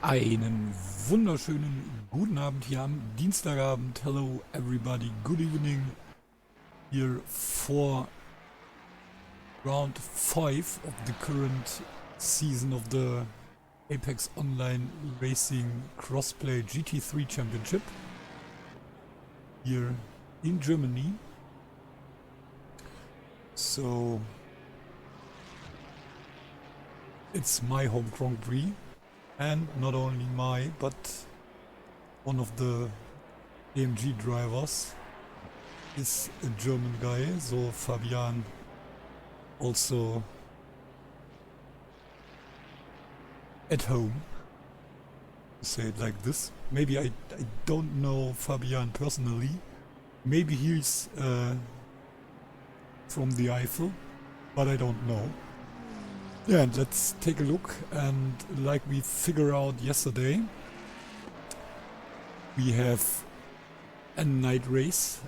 Einen wunderschönen guten Abend hier am Dienstagabend. Hello everybody, good evening. Here for round 5 of the current season of the Apex Online Racing Crossplay GT3 Championship here in Germany. So it's my home Grand Prix. And not only my, but one of the AMG drivers is a German guy, so Fabian also at home, to say it like this. Maybe I don't know Fabian personally, maybe he's from the Eifel, but I don't know. Yeah, and let's take a look, and like we figured out yesterday, we have a night race,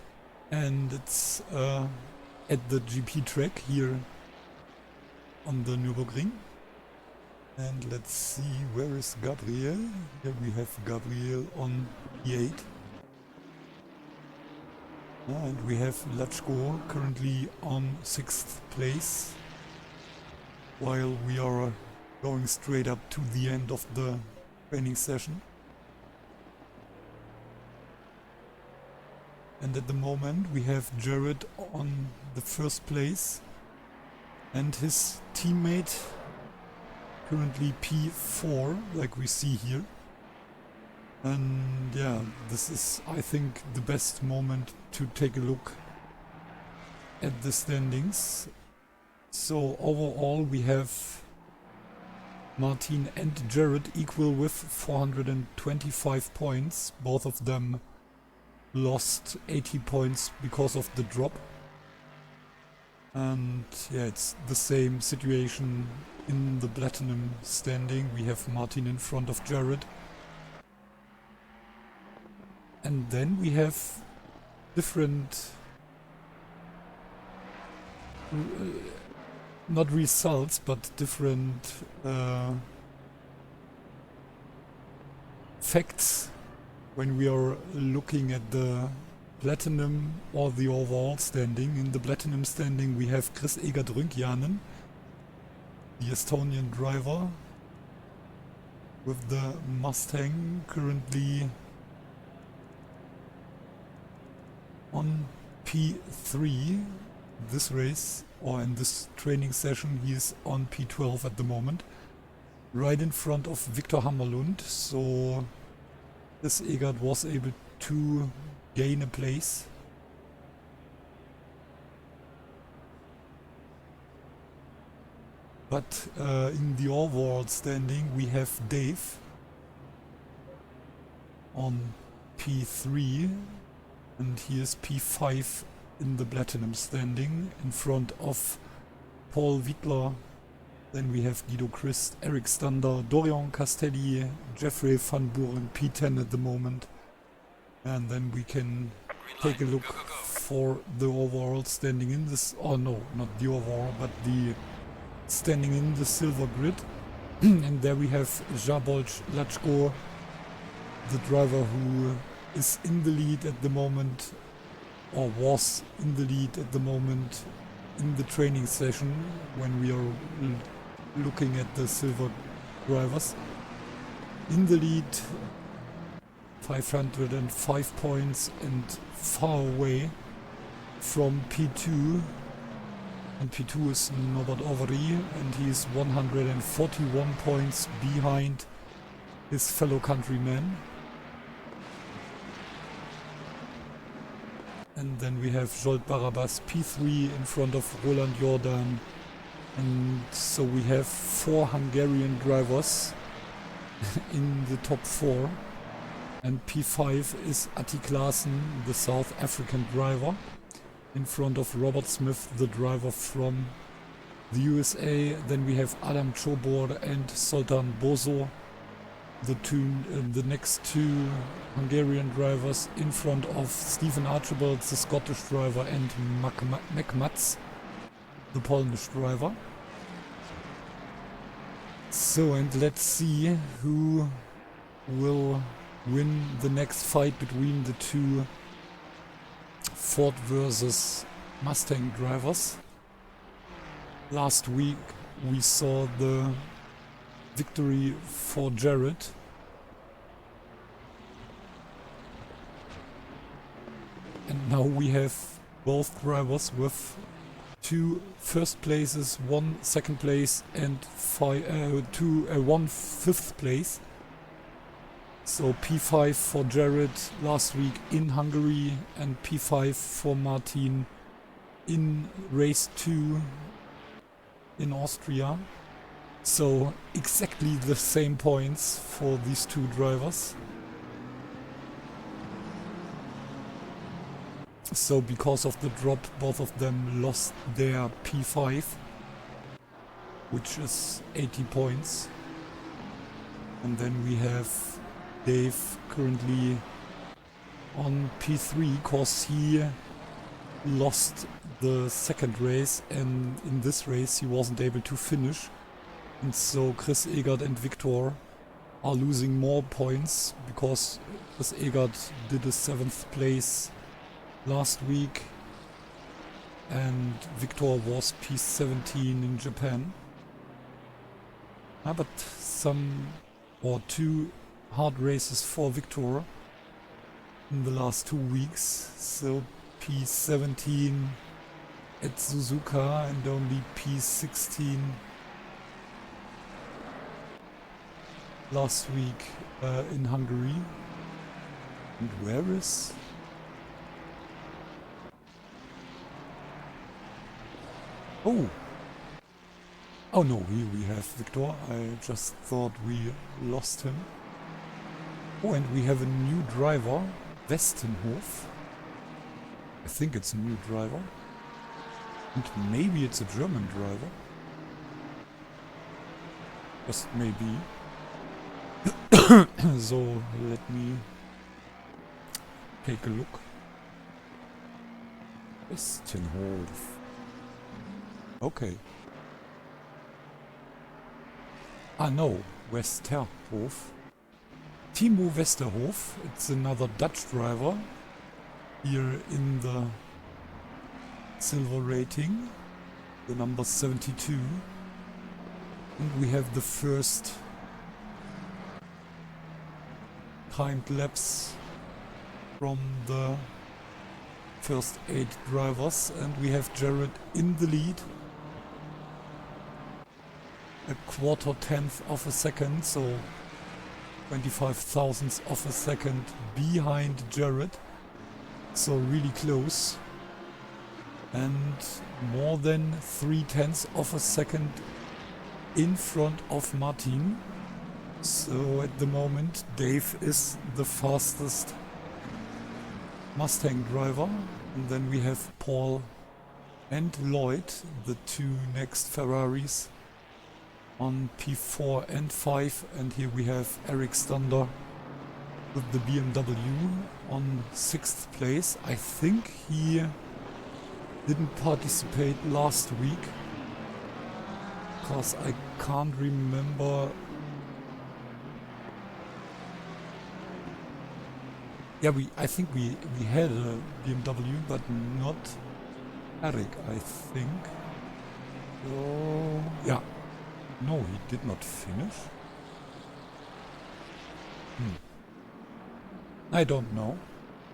and it's at the GP track here on the Nürburgring. And let's see, where is Gabriel? Here we have Gabriel on P8. And we have Lachko currently on 6th place, while we are going straight up to the end of the training session. And at the moment we have Jared on the first place and his teammate currently P4, like we see here. And yeah, this is, I think, the best moment to take a look at the standings. So overall we have Martin and Jared equal with 425 points. Both of them lost 80 points because of the drop. And yeah, it's the same situation in the Platinum standing. We have Martin in front of Jared. And then we have different not results, but different facts when we are looking at the Platinum or the overall standing. In the Platinum standing we have Chris Egert Rünkjanen, the Estonian driver with the Mustang, currently on P3 this race, or in this training session. He is on P12 at the moment, right in front of Victor Hammerlund, so this Egert was able to gain a place. But in the overall standing we have Dave on P3 and he is P5 in the Platinum standing, in front of Paul Wittler. Then we have Guido Christ, Eric Stander, Dorian Castelli, Jeffrey van Buren, P10 at the moment. And then we can take a look for the overall standing in this, or no, not the overall, but the standing in the silver grid. And there we have Jabolj Lachko, the driver who is in the lead at the moment, or was in the lead at the moment in the training session when we are looking at the silver drivers. In the lead, 505 points and far away from P2. And P2 is Norbert Overy, and he is 141 points behind his fellow countrymen. And then we have Zsolt Barabas, P3, in front of Roland Jordan. And so we have 4 Hungarian drivers in the top 4. And P5 is Atti Klaassen, the South African driver, in front of Robert Smith, the driver from the USA. Then we have Adam Czobor and Sultan Bozo, the next 2 Hungarian drivers, in front of Stephen Archibald, the Scottish driver, and Mac Matz, the Polish driver. So, and let's see who will win the next fight between the two Ford versus Mustang drivers. Last week we saw the victory for Jared. And now we have both drivers with 2 first places, 1 second place and 1 fifth place. So P5 for Jared last week in Hungary and P5 for Martin in race 2 in Austria. So exactly the same points for these two drivers. So because of the drop, both of them lost their P5, which is 80 points. And then we have Dave currently on P3 cause he lost the second race, and in this race he wasn't able to finish. And so Chris Egert and Victor are losing more points because Chris Egert did a 7th place last week and Victor was P17 in Japan. But two hard races for Victor in the last 2 weeks. So P17 at Suzuka and only P16 last week in Hungary. And where is... Oh no, here we have Victor. I just thought we lost him. Oh, and we have a new driver, Westenhof. I think it's a new driver. And maybe it's a German driver. Just maybe. So let me take a look. Westenhof. Okay. No, Westerhof. Timo Westerhof. It's another Dutch driver here in the silver rating, the number 72. And we have the first timed laps from the first 8 drivers, and we have Jared in the lead. A 1/4 of a second, so 25 thousandths of a second behind Jared. So really close. And more than 3/10 of a second in front of Martin. So at the moment Dave is the fastest Mustang driver. And then we have Paul and Lloyd, the 2 next Ferraris, on P4 and 5, and here we have Eric Stander with the BMW on 6th place. I think he didn't participate last week because I can't remember. Yeah, I think we had a BMW, but not Eric, I think. So yeah. No, he did not finish. I don't know.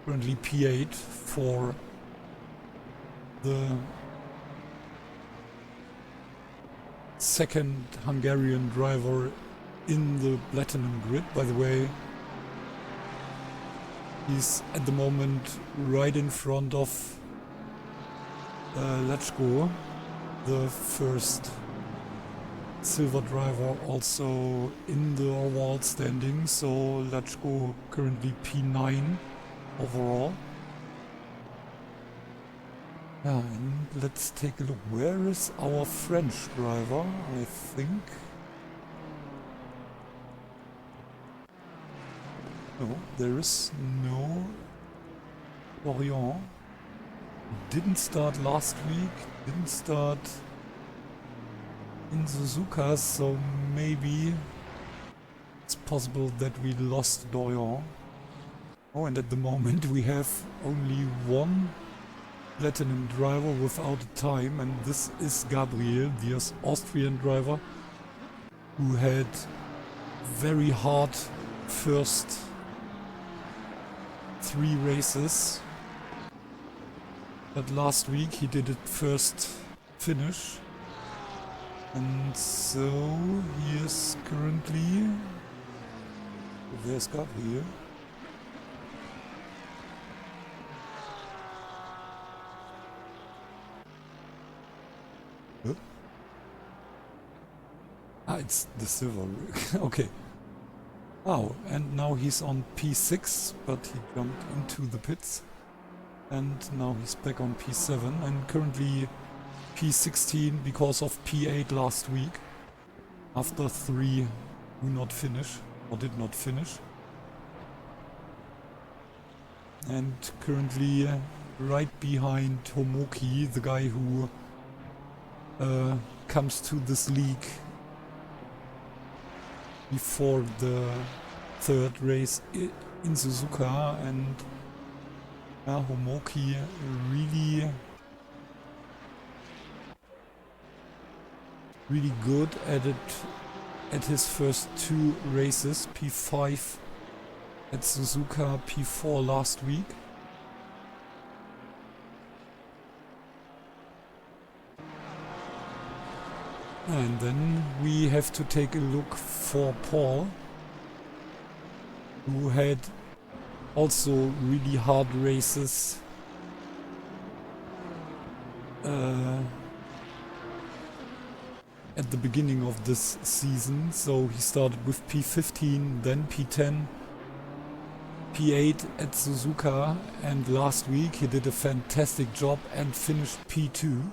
Currently P8 for the second Hungarian driver in the Platinum grid. By the way, he's at the moment right in front of Lechko, the first silver driver, also in the overall standing. So Lechko currently P9 overall. And let's take a look. Where is our French driver? I think. No, there is no Florian. Didn't start last week. Didn't start in Suzuka, so maybe it's possible that we lost Dorian. Oh, and at the moment we have only one Platinum driver without a time, and this is Gabriel, the Austrian driver, who had very hard first 3 races. But last week he did it first finish. And so he is currently... There's Gabriel. Huh? Ah, it's the silver. Okay. Oh, and now he's on P6, but he jumped into the pits. And now he's back on P7 and currently P16 because of P8 last week. After 3 do not finish or did not finish. And currently right behind Tomoki, the guy who comes to this league before the 3rd race in Suzuka, and Homoki really good at it at his first 2 races, P5 at Suzuka, P4 last week. And then we have to take a look for Paul, who had also really hard races at the beginning of this season. So he started with P15, then P10, P8 at Suzuka, and last week he did a fantastic job and finished P2.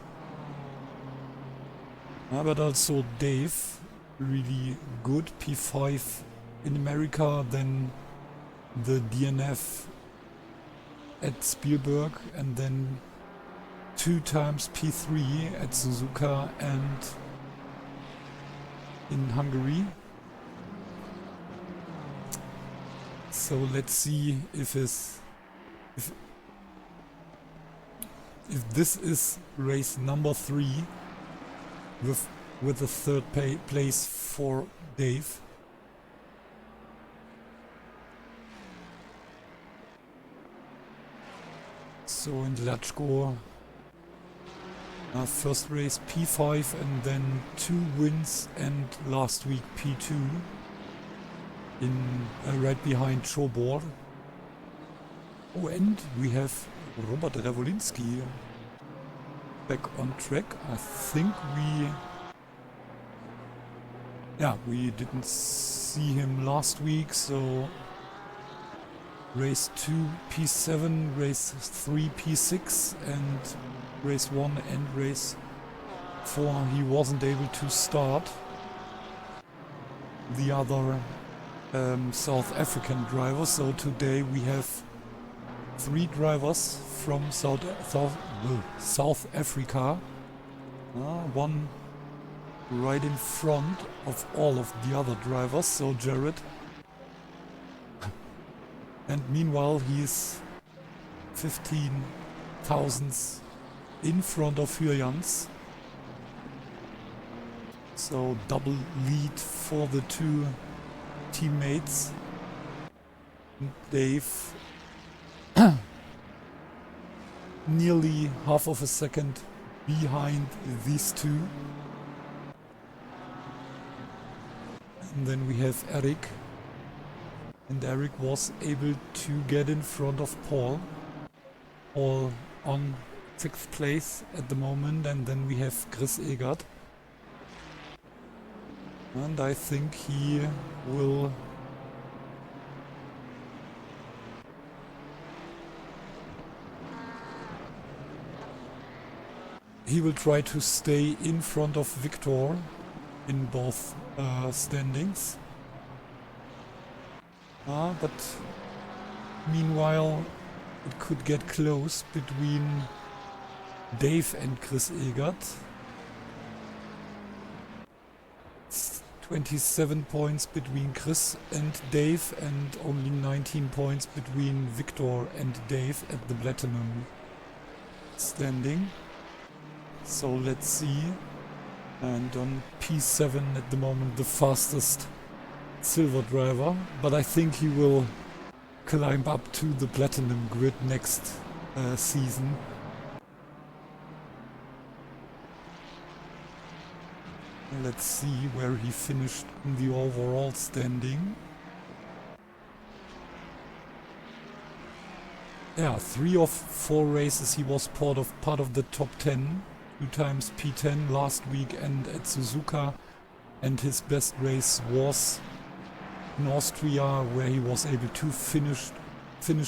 But also Dave, really good, P5 in America, then the DNF at Spielberg, and then 2 times P3 at Suzuka and in Hungary. So let's see if this is race number 3 with the 3rd place for Dave. So in Lachko, first race P5 and then 2 wins, and last week P2 in right behind Schobor. Oh, and we have Robert Rewolinski back on track. I think we didn't see him last week, so race 2 P7, race 3 P6, and race 1 and race 4 he wasn't able to start. The other South African drivers. So today we have 3 drivers from South Africa. One right in front of all of the other drivers, so Jared. And meanwhile he's 15 thousandths in front of Jurjans. So double lead for the 2 teammates. Dave nearly half of a second behind these 2. And then we have Eric. And Eric was able to get in front of Paul. Paul on 6th place at the moment. And then we have Chris Egert. And I think he will try to stay in front of Victor in both standings. But meanwhile it could get close between Dave and Chris Egert. It's 27 points between Chris and Dave, and only 19 points between Victor and Dave at the Platinum standing. So let's see. And on P7 at the moment, the fastest silver driver, but I think he will climb up to the Platinum grid next season. Let's see where he finished in the overall standing. Yeah, 3 of 4 races he was part of the top 10. 2 times P10 last weekend at Suzuka, and his best race was in Austria, where he was able to finish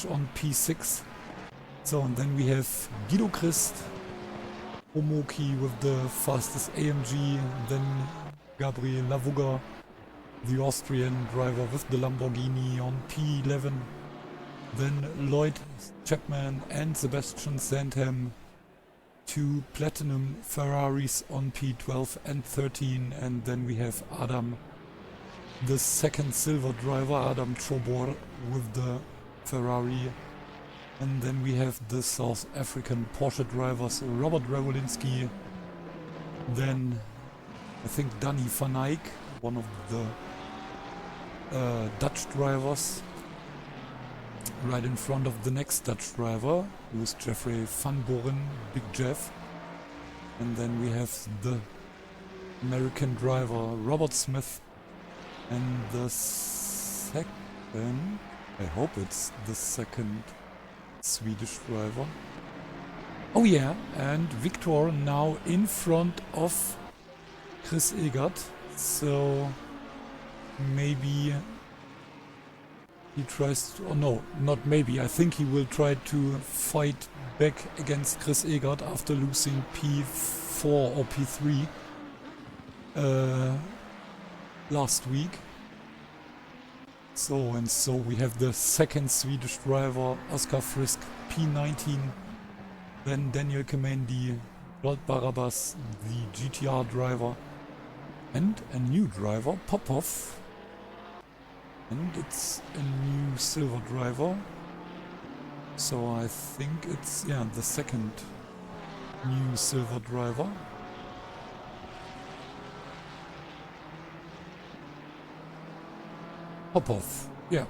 on P6. So, and then we have Guido Christ, Omoki with the fastest AMG, then Gabriel Lavugger, the Austrian driver with the Lamborghini on P11, then Lloyd Chapman and Sebastian Sandham, 2 Platinum Ferraris on P12 and 13, and then we have Adam, the second silver driver, Adam Chobor with the Ferrari. And then we have the South African Porsche drivers, Robert Revolinsky, then I think Danny van Eyck, one of the Dutch drivers, right in front of the next Dutch driver, who is Jeffrey van Boren, Big Jeff. And then we have the American driver, Robert Smith, and the second, I hope it's the second Swedish driver. Oh yeah, and Victor now in front of Chris Egert, so maybe he tries to, oh no, not maybe, I think he will try to fight back against Chris Egert after losing P4 or P3 last week. So we have the second Swedish driver, Oskar Frisk, P19, then Daniel Kemendi, Rod Barabas, the GTR driver, and a new driver, Popov, and it's a new silver driver, so I think it's, yeah, the second new silver driver. Popov, yeah.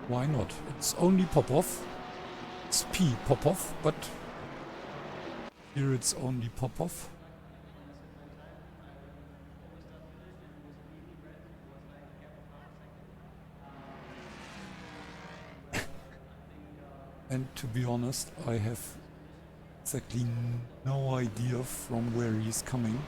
Why not? It's only Popov. It's P Popov, but here it's only Popov. And to be honest, I have exactly no idea from where he's coming.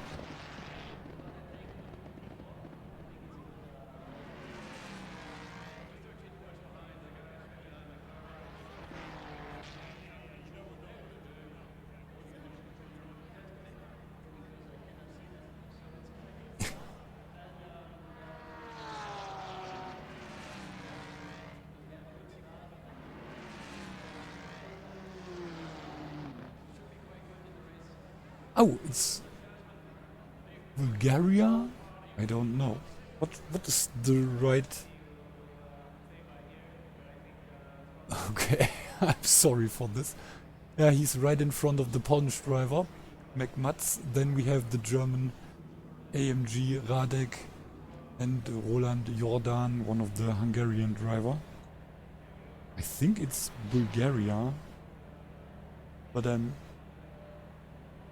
Oh, it's Bulgaria? I don't know. What is the right... Okay, I'm sorry for this. Yeah, he's right in front of the Polish driver, McMatz. Then we have the German AMG Radek and Roland Jordan, one of the Hungarian driver. I think it's Bulgaria, but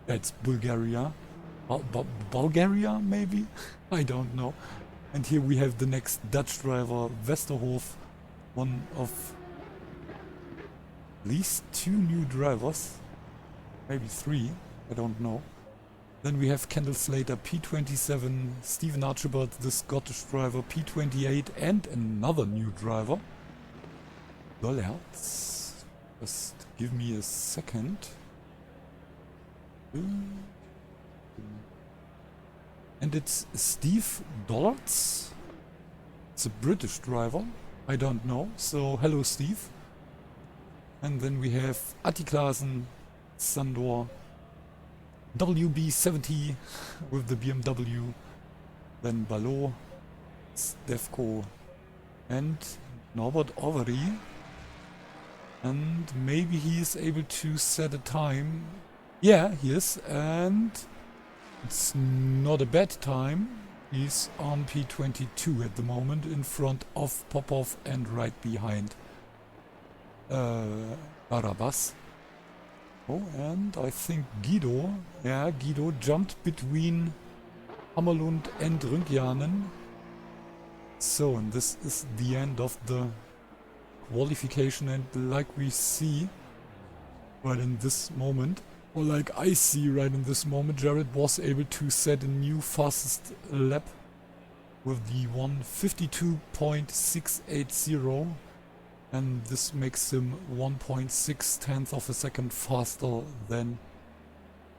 it's Bulgaria. Bulgaria, maybe? I don't know. And here we have the next Dutch driver, Westerhof, one of at least 2 new drivers. Maybe 3, I don't know. Then we have Kendall Slater, P27, Stephen Archibald, the Scottish driver, P28, and another new driver. Dollards. Just give me a second. And it's Steve Dollards. It's a British driver. I don't know. So hello, Steve. And then we have Atti Klaasen, Sandor, WB70 with the BMW, then Ballot, Stefko and Norbert Overy. And maybe he is able to set a time. Yeah, he is, and it's not a bad time. He's on P22 at the moment, in front of Popov and right behind Barabas. Oh, and I think Guido, yeah, Guido jumped between Hammerlund and Rüngjanen. So, and this is the end of the qualification, and like we see right in this moment, or like I see right in this moment, Jared was able to set a new fastest lap with the 1:52.680, and this makes him 1.6 tenths of a second faster than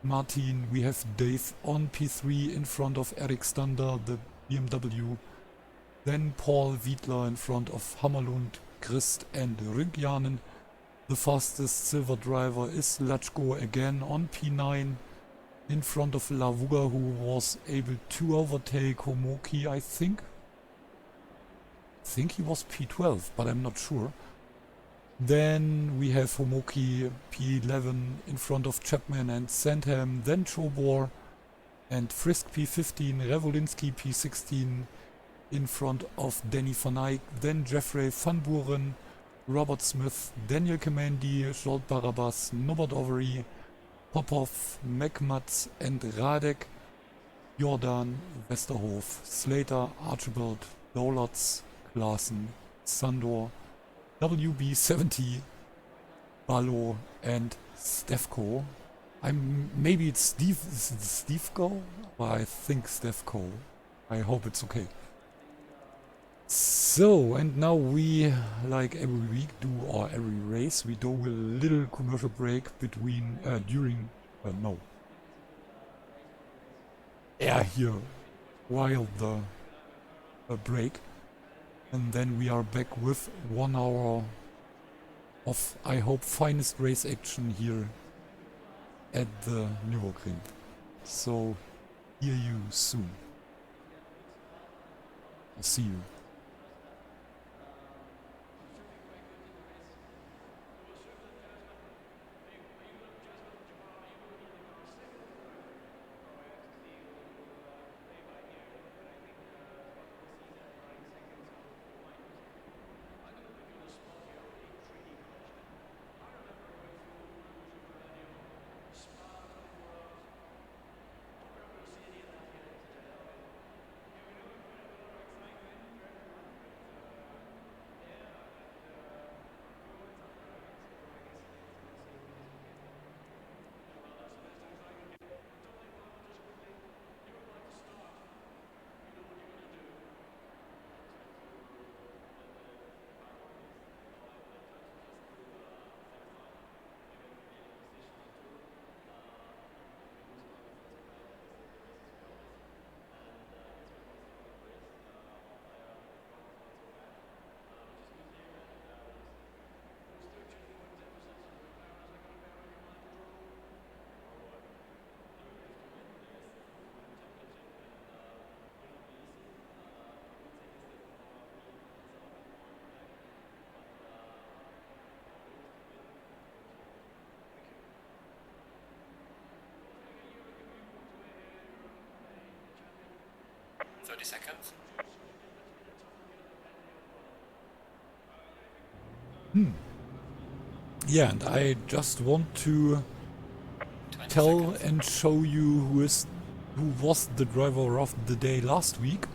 Martin. We have Dave on P3 in front of Eric Stander, the BMW. Then Paul Wiedler in front of Hammerlund, Christ and Rüngjanen. The fastest silver driver is Lachko again on P9 in front of Lavuga, who was able to overtake Homoki, I think. I think he was P12, but I'm not sure. Then we have Homoki P11 in front of Chapman and Sandham, then Chobor and Frisk P15, Revolinsky P16 in front of Danny van Eyck, then Jeffrey van Buren, Robert Smith, Daniel Kamandi, Jolt Barabas, Norbert Overy, Popov, McMats and Radek, Jordan, Westerhof, Slater, Archibald, Dolatz, Klaassen, Sandor, WB70, Ballot and Stefko. Maybe it's Stevko, but I think Stefko. I hope it's okay. So, and now we, like every week or every race, we do a little commercial break between, here, while the break. And then we are back with 1 hour of, I hope, finest race action here at the Nürburgring. So, hear you soon. I'll see you. Seconds. Yeah, and I just want to tell and show you who was the driver of the day last week,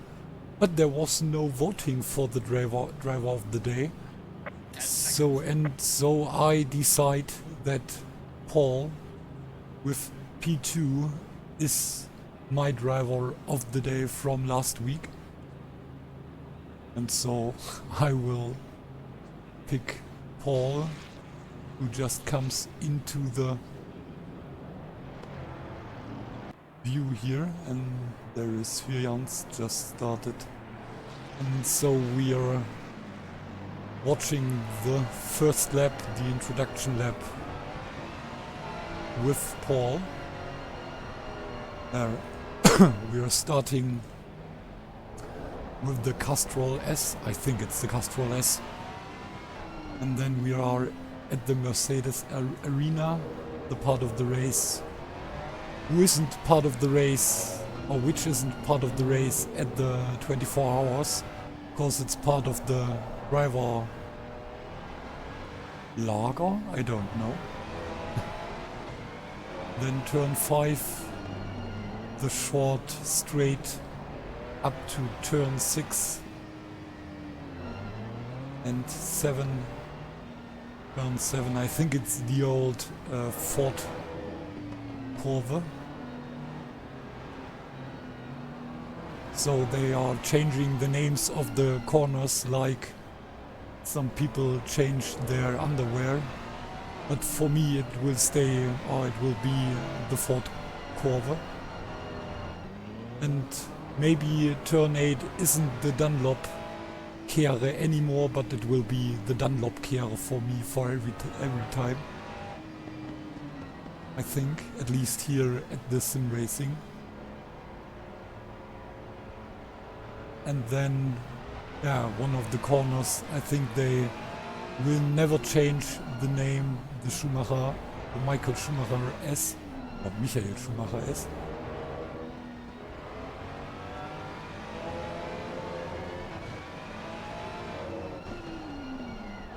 but there was no voting for the driver of the day. So I decide that Paul with P2 is my driver of the day from last week, and so I will pick Paul, who just comes into the view here, and there is Hyans just started, and so we are watching the first lap, the introduction lap with Paul. We are starting with the Castrol S. I think it's the Castrol S. And then we are at the Mercedes Arena, the part of the race who isn't part of the race, or which isn't part of the race at the 24 hours, because it's part of the driver lager, I don't know. Then turn 5, the short straight up to turn 6 and 7, turn 7, I think it's the old Ford Kurve. So they are changing the names of the corners like some people change their underwear. But for me it will stay, or it will be the Ford Kurve. And maybe turn 8 isn't the Dunlop Kehre anymore, but it will be the Dunlop Kehre for me for every time. I think, at least here at the sim racing. And then, yeah, one of the corners, I think they will never change the name, the Schumacher, the Michael Schumacher S, or Michael Schumacher S.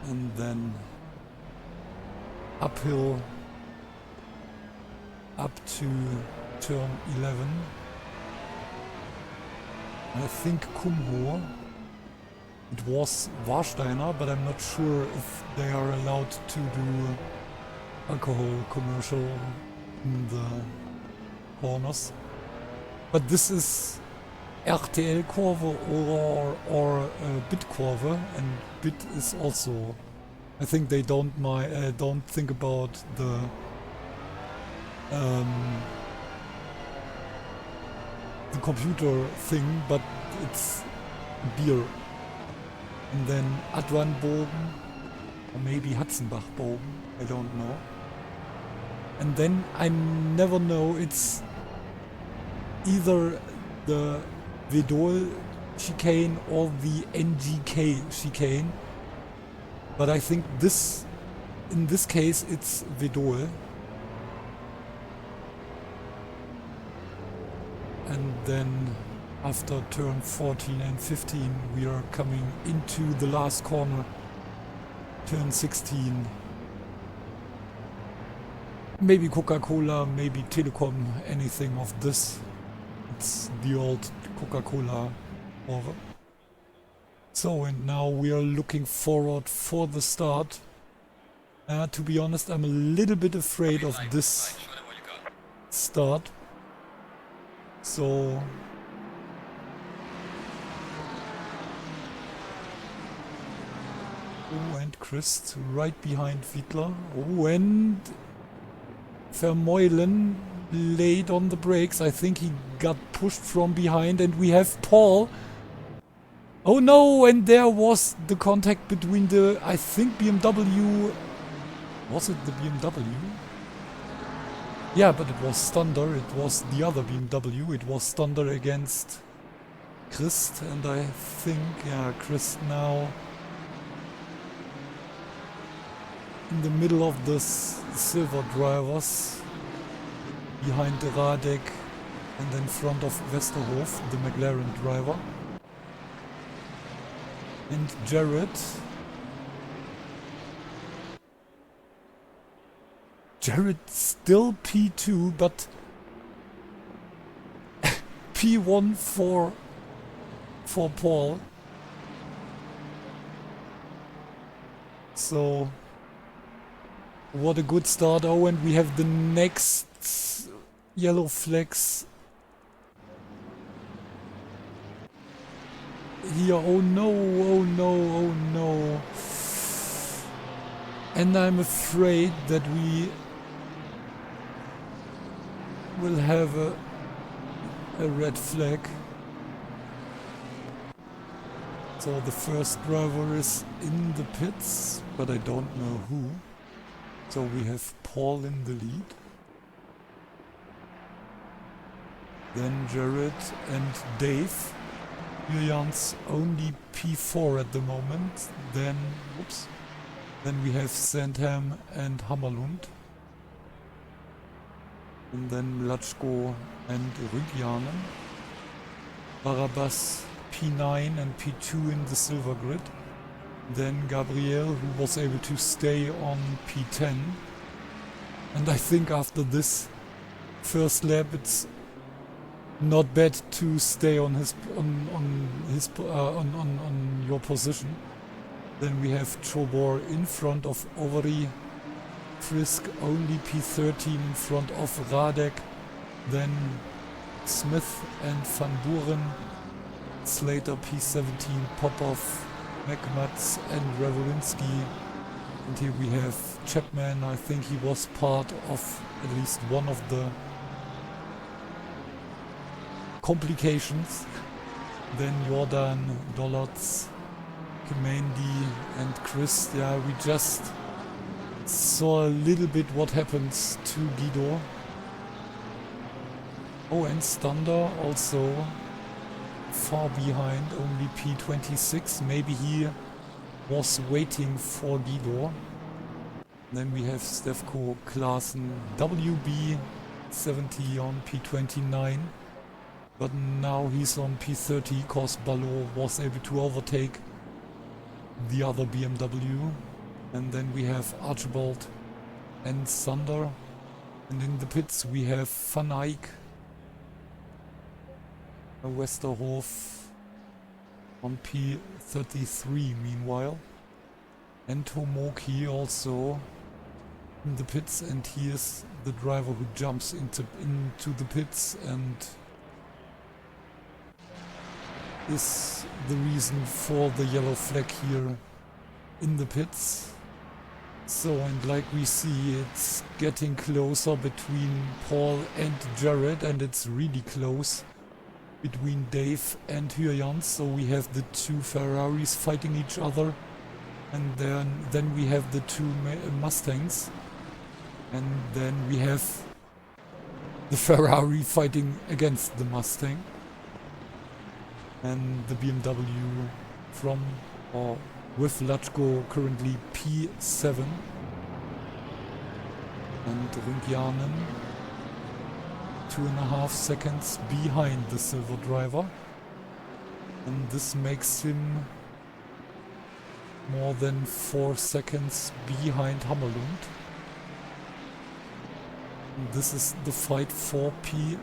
And then uphill up to turn 11. I think Kumho. It was Warsteiner, but I'm not sure if they are allowed to do alcohol commercial in the corners. But this is RTL Kurve or Bit Kurve, and Bit is also. I think they don't think about the computer thing, but it's beer. And then Adwanbogen, or maybe Hatzenbachbogen, I don't know. And then I never know, it's either the Vedol chicane or the NGK chicane. But I think in this case it's Vedol. And then after turn 14 and 15 we are coming into the last corner, turn 16. Maybe Coca-Cola, maybe Telekom, anything of this. It's the old Coca-Cola over. So, and now we are looking forward for the start. To be honest, I'm a little bit afraid of this start. So oh, and Christ right behind Wittler. Oh, and Vermeulen laid on the brakes. I think he got pushed from behind, and we have Paul. Oh no, and there was the contact between the, I think, BMW. Was it the BMW? Yeah, but it was Thunder. It was the other BMW. It was Thunder against Christ, and I think, yeah, Christ now in the middle of the silver drivers, behind the Radek and in front of Westerhof, the McLaren driver. And Jared still P2, but P1 for Paul. So what a good start. Oh, and we have the next yellow flags here. Oh no, oh no, oh no. And I'm afraid that we will have a red flag. So the first driver is in the pits, but I don't know who. So we have Paul in the lead. Then Jared and Dave Julian's only P4 at the moment. Then, whoops. Then we have Sandham and Hammerlund. And then Lachko and Rygjanen. Barabbas P9 and P2 in the silver grid. Then Gabriel, who was able to stay on P10. And I think after this first lap it's not bad to stay on your position. Then we have Chobor in front of Overy. Frisk only P13 in front of Radek. Then Smith and Van Buren. Slater P17, Popov, McMats and Revolinsky. And here we have Chapman. I think he was part of at least one of the complications. Then Jordan, Dollards, Kemendi and Chris. Yeah, we just saw a little bit what happens to Guido. Oh, and Stander also far behind, only P26. Maybe he was waiting for Guido. Then we have Stefko Klaassen, WB 70 on P29. But now he's on P30 because Ballot was able to overtake the other BMW. And then we have Archibald and Sander. And in the pits we have Van Eyck, Westerhof on P33 meanwhile. And Tomoki also in the pits, and he is the driver who jumps into the pits and is the reason for the yellow flag here in the pits. So, and like we see, it's getting closer between Paul and Jared, and it's really close between Dave and Hyun. So we have the two Ferraris fighting each other, and then we have the two Mustangs, and then we have the Ferrari fighting against the Mustang. And the BMW from or with Lachko currently P7. And Rygjanen 2.5 seconds behind the silver driver. And this makes him more than 4 seconds behind Hammerlund. And this is the fight for P3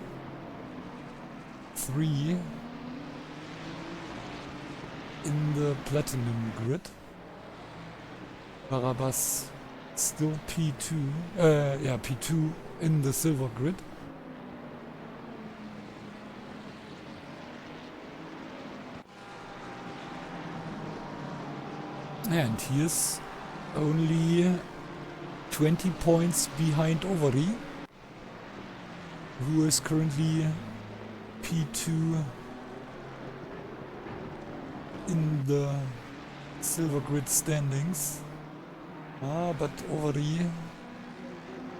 in the platinum grid. Barabbas still P2, P2 in the silver grid. And he is only 20 points behind Overy, who is currently P2 in the silver grid standings. But Overy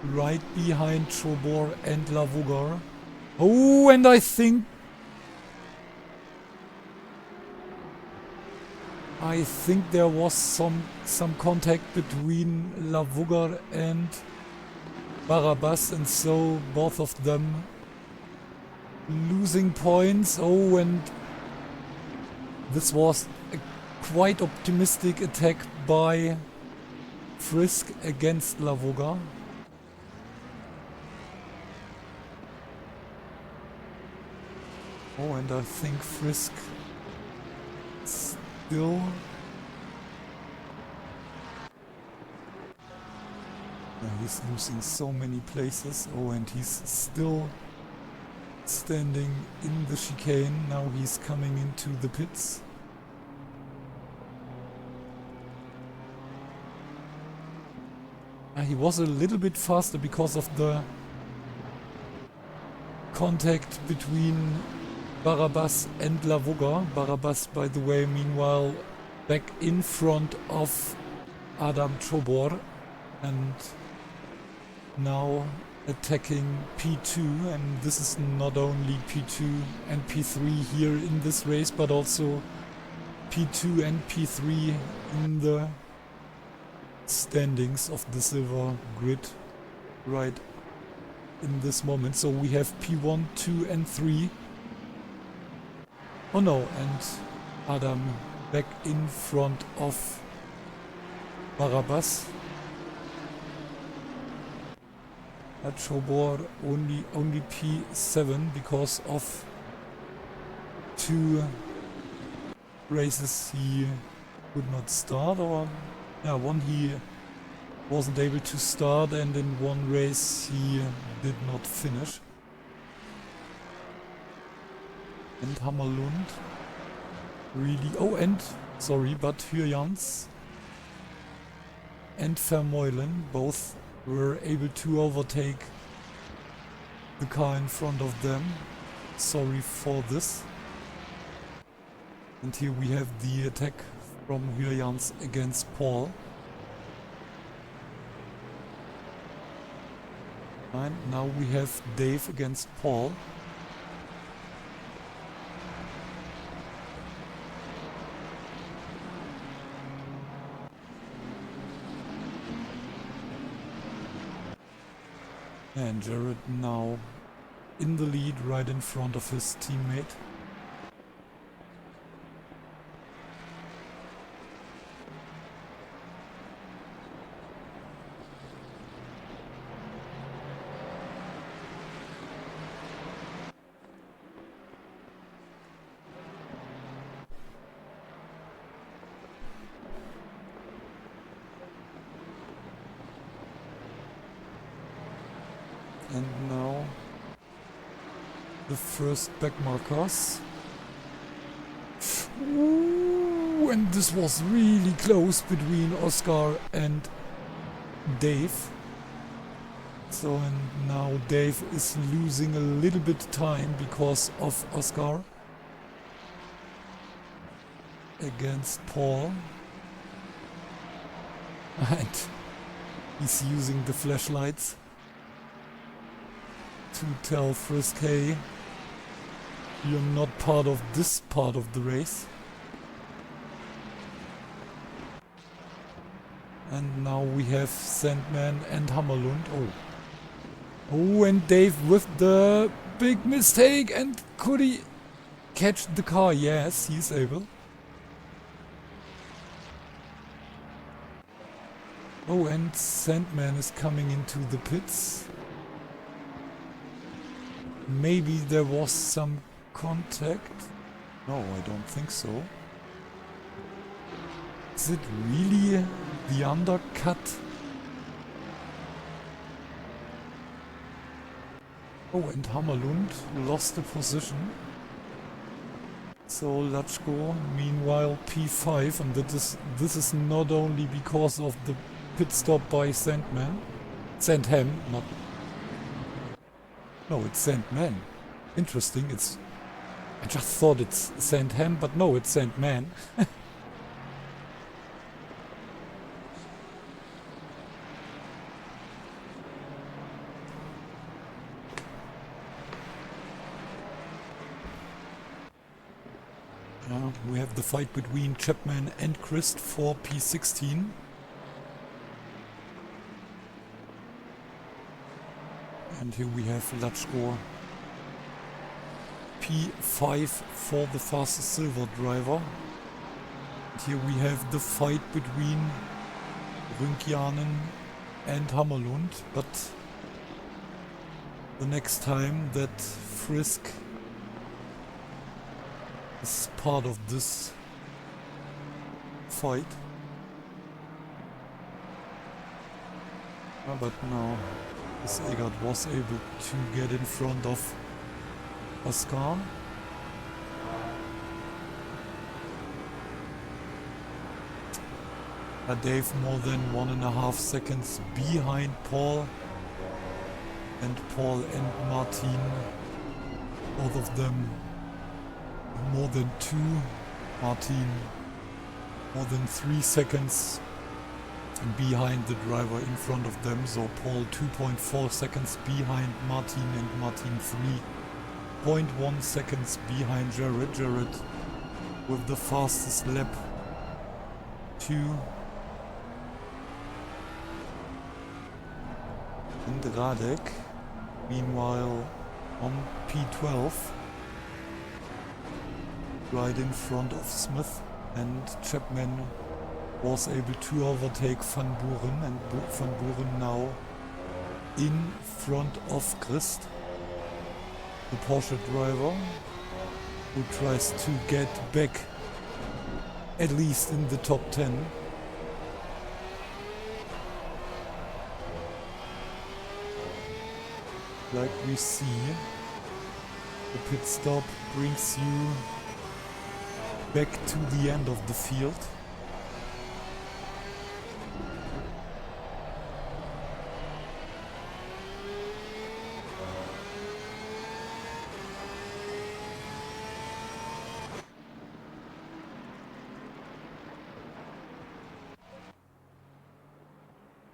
right behind Chobor and Lavogar. Oh, and I think there was some contact between Lavogar and Barabbas, and so both of them losing points. Oh, and this was a quite optimistic attack by Frisk against Lavogar. Oh, and I think Frisk still... he's losing so many places. Oh, and he's still standing in the chicane. Now he's coming into the pits. He was a little bit faster because of the contact between Barabbas and Lavogar. Barabbas, by the way, meanwhile back in front of Adam Chobor, and now attacking P2, and this is not only P2 and P3 here in this race, but also P2 and P3 in the standings of the silver grid right in this moment. So we have P1, 2 and 3. Oh no, and Adam back in front of Barabbas. At Chobor only P7 because of 2 races he could not start, or yeah, one he wasn't able to start, and in one race he did not finish. And Hammerlund really, oh, and sorry, but Hyjans and Vermeulen both were able to overtake the car in front of them. Sorry for this. And here we have the attack from Hyjans against Paul. And now we have Dave against Paul. And Jared now in the lead right in front of his teammate. And now the first back markers. Ooh, and this was really close between Oscar and Dave. So, and now Dave is losing a little bit time because of Oscar against Paul. And he's using the flashlights to tell Frisk, hey, you're not part of this part of the race. And now we have Sandman and Hammerlund. Oh, and Dave with the big mistake. And could he catch the car? Yes, he's able. Oh, and Sandman is coming into the pits. Maybe there was some contact. No, I don't think so. Is it really the undercut? Oh, and Hammerlund lost the position. So Latchko, meanwhile P5, and this is not only because of the pit stop by Sandman. Sandham, not... No, it's Sandman. Interesting, it's... I just thought it's Sandham, but no, it's Sandman. We have the fight between Chapman and Christ for P16. And here we have Latchko P5 for the fastest silver driver. And here we have the fight between Rünkianen and Hammerlund, but the next time that Frisk is part of this fight. But now Egert was able to get in front of Oscar. Dave more than 1.5 seconds behind Paul. And Paul and Martin, both of them more than 2. Martin more than 3 seconds behind the driver in front of them. So Paul 2.4 seconds behind Martin, and Martin 3.1 seconds behind Jared. Jared with the fastest lap 2. And Radek meanwhile on P12 right in front of Smith, and Chapman was able to overtake Van Buren, and Van Buren now in front of Christ, the Porsche driver, who tries to get back at least in the top 10. Like we see, the pit stop brings you back to the end of the field.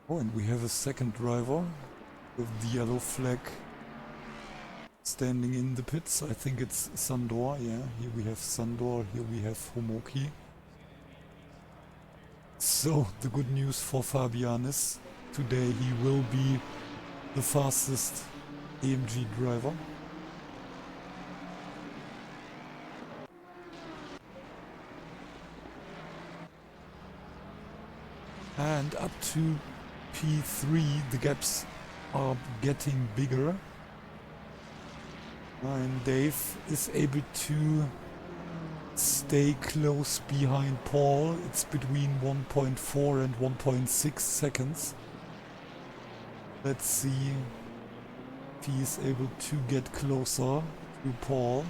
Oh, and we have a second driver with the yellow flag standing in the pits. I think it's Sandor. Yeah, here we have Sandor, here we have Homoki. So the good news for Fabian is today he will be the fastest AMG driver. And up to P3 the gaps are getting bigger. And Dave is able to stay close behind Paul. It's between 1.4 and 1.6 seconds. Let's see if he is able to get closer to Paul.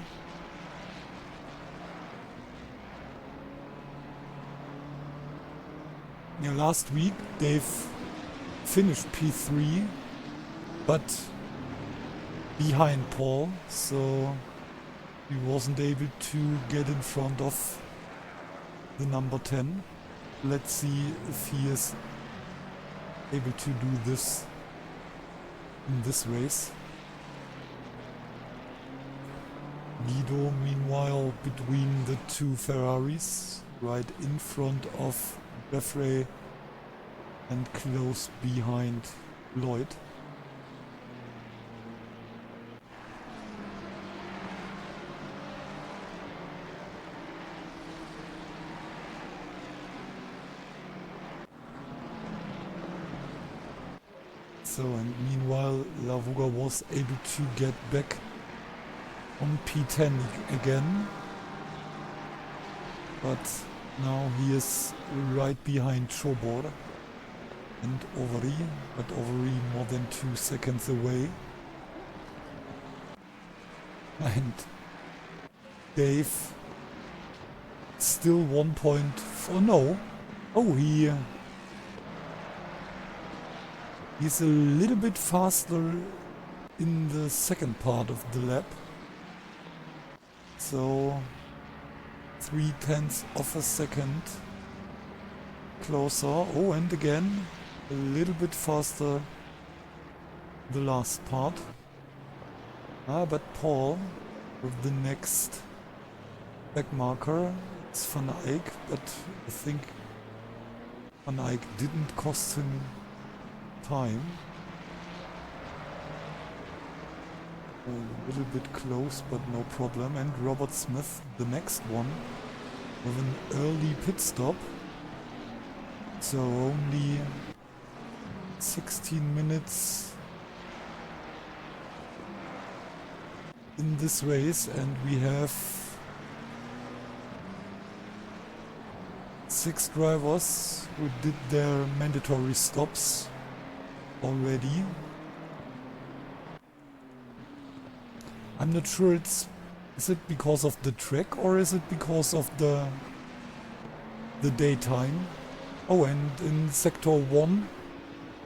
Yeah, last week Dave finished P3, but behind Paul, so he wasn't able to get in front of the number 10. Let's see if he is able to do this in this race. Guido meanwhile between the two Ferraris, right in front of Jeffrey and close behind Lloyd. So, and meanwhile Lavuga was able to get back on P10 again, but now he is right behind Schobor and Overy, but Overy more than 2 seconds away. And Dave still 1.4, no, oh he's a little bit faster in the second part of the lap. So 0.3 of a second closer. Oh, and again a little bit faster the last part. But Paul with the next back marker, it's Van Eyck, but I think Van Eyck didn't cost him time. A little bit close, but no problem. And Robert Smith, the next one, with an early pit stop. So only 16 minutes in this race, and we have 6 drivers who did their mandatory stops already. I'm not sure is it because of the track or is it because of the daytime? Oh, and in sector 1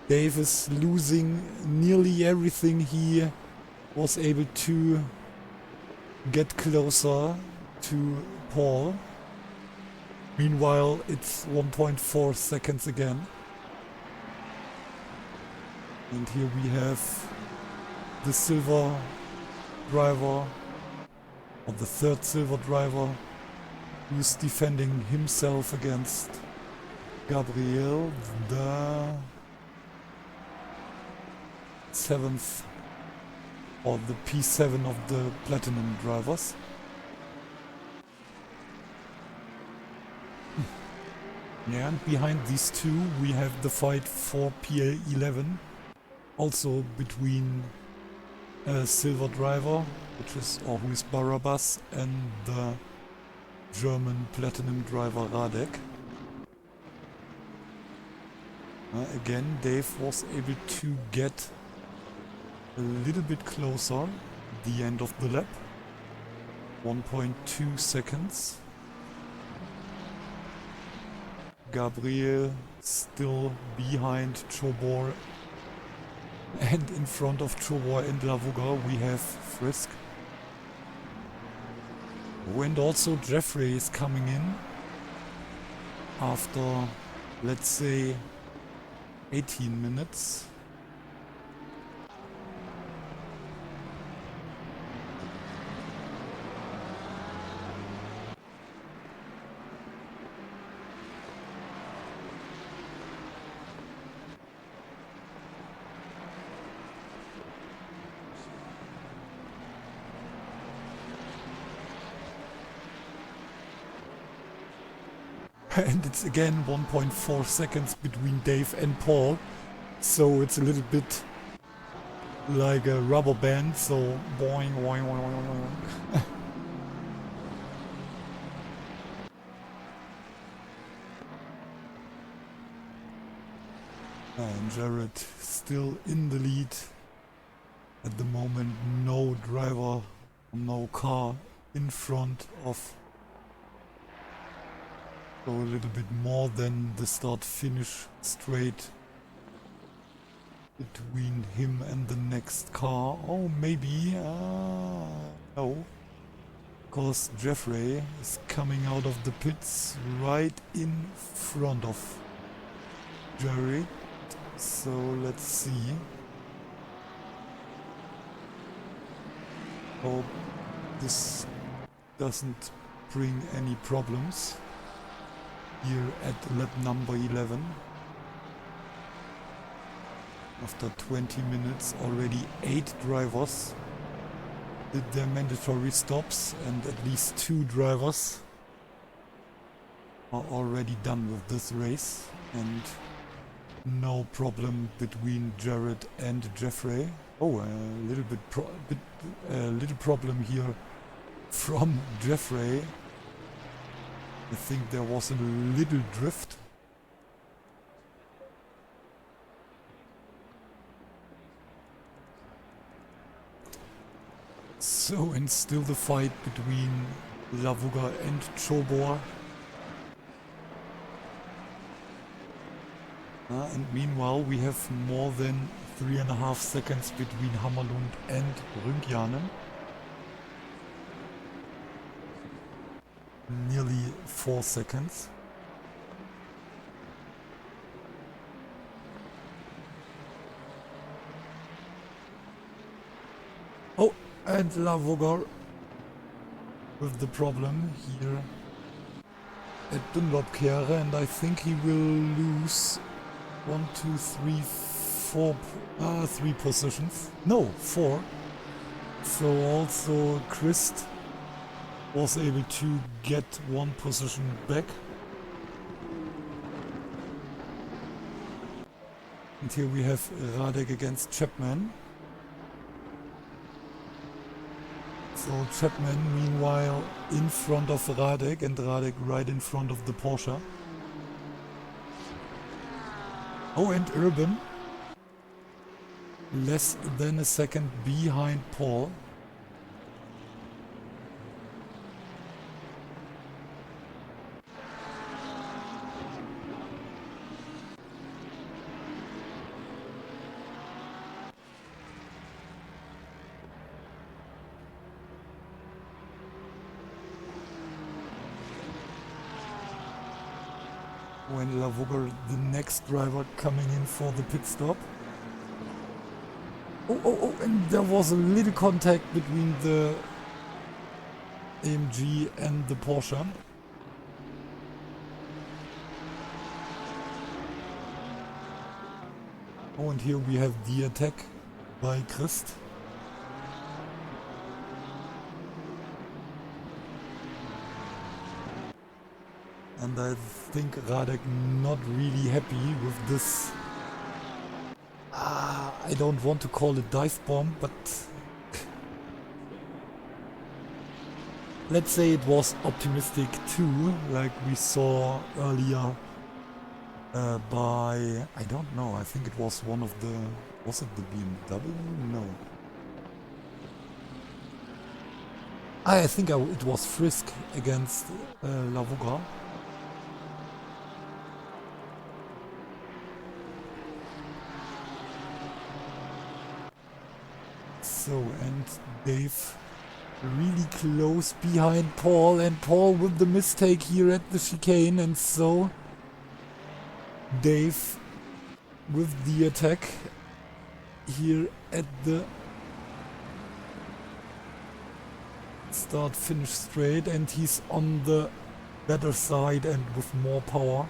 Dave is losing nearly everything he was able to get closer to Paul. Meanwhile it's 1.4 seconds again. And here we have the silver driver, or the third silver driver, who's defending himself against Gabriel, the seventh, or the P7 of the platinum drivers. Yeah, and behind these two we have the fight for PL11, also between a silver driver, who is Barabbas, and the German platinum driver Radek. Again, Dave was able to get a little bit closer at the end of the lap. 1.2 seconds. Gabriel still behind Chobor, and in front of Chobor and Lavuga we have Frisk. And also Jeffrey is coming in after, let's say, 18 minutes. And it's again 1.4 seconds between Dave and Paul, so it's a little bit like a rubber band, so boing, boing, boing, boing, boing. And Jared still in the lead at the moment. No driver, no car in front of. So a little bit more than the start-finish straight between him and the next car. Oh, maybe, no. Because Jeffrey is coming out of the pits right in front of Jared. So let's see. Hope this doesn't bring any problems here at lap number 11. After 20 minutes, already 8 drivers did their mandatory stops, and at least 2 drivers are already done with this race, and no problem between Jared and Jeffrey. Oh, a little problem here from Jeffrey. I think there was a little drift. So, and still the fight between Lavuga and Chobor. And meanwhile we have more than 3.5 seconds between Hammerlund and Rünkjanen. Nearly 4 seconds. Oh, and Lavuga with the problem here at Dunlopkehre, and I think he will lose 1, 2, 3, 4, 3 positions. No, 4. So also Christ was able to get 1 position back. And here we have Radek against Chapman. So Chapman meanwhile in front of Radek, and Radek right in front of the Porsche. Oh, and Urban less than a second behind Paul. When Lavuga, the next driver, coming in for the pit stop. Oh, and there was a little contact between the AMG and the Porsche. Oh, and here we have the attack by Christ. And I think Radek not really happy with this. I don't want to call it dive bomb, but let's say it was optimistic too, like we saw earlier by, I don't know, I think it was one of the, was it the BMW? No. I think it was Frisk against Lavuga. So, and Dave really close behind Paul, and Paul with the mistake here at the chicane, and so Dave with the attack here at the start finish straight, and he's on the better side and with more power.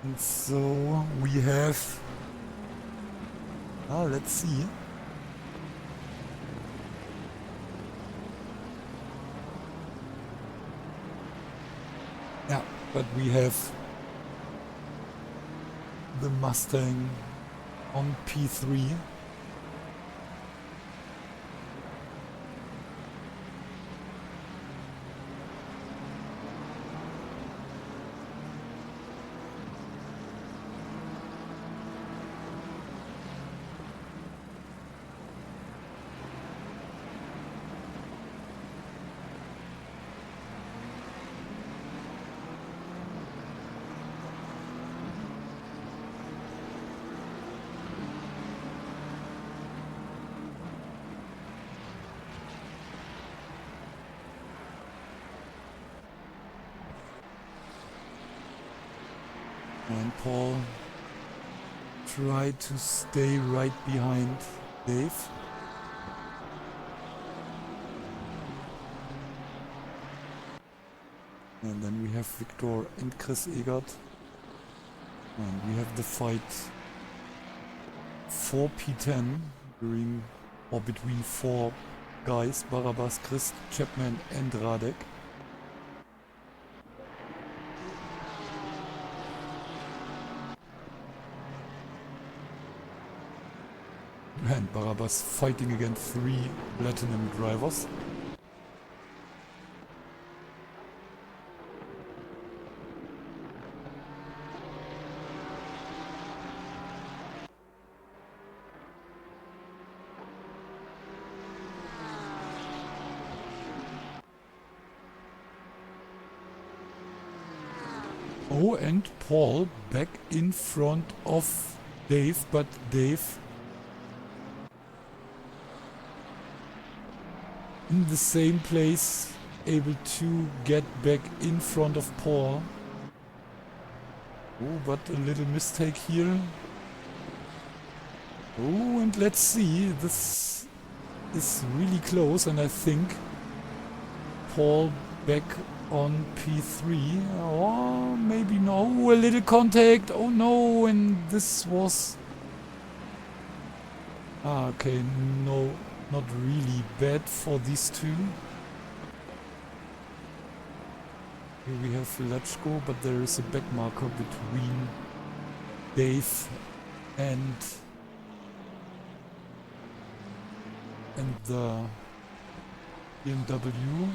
And so we have, let's see. Yeah, but we have the Mustang on P3. And Paul tried to stay right behind Dave. And then we have Victor and Chris Egert. And we have the fight for P10 during or between four guys, Barabbas, Chris, Chapman and Radek. And Barabbas fighting against 3 platinum drivers. Oh, and Paul back in front of Dave, but Dave in the same place, able to get back in front of Paul. Oh, but a little mistake here. Oh, and let's see, this is really close, and I think Paul back on P3, or maybe no, a little contact, oh no, and this was, okay, no, not really bad for these two. Here we have Lechko, but there is a back marker between Dave and the BMW.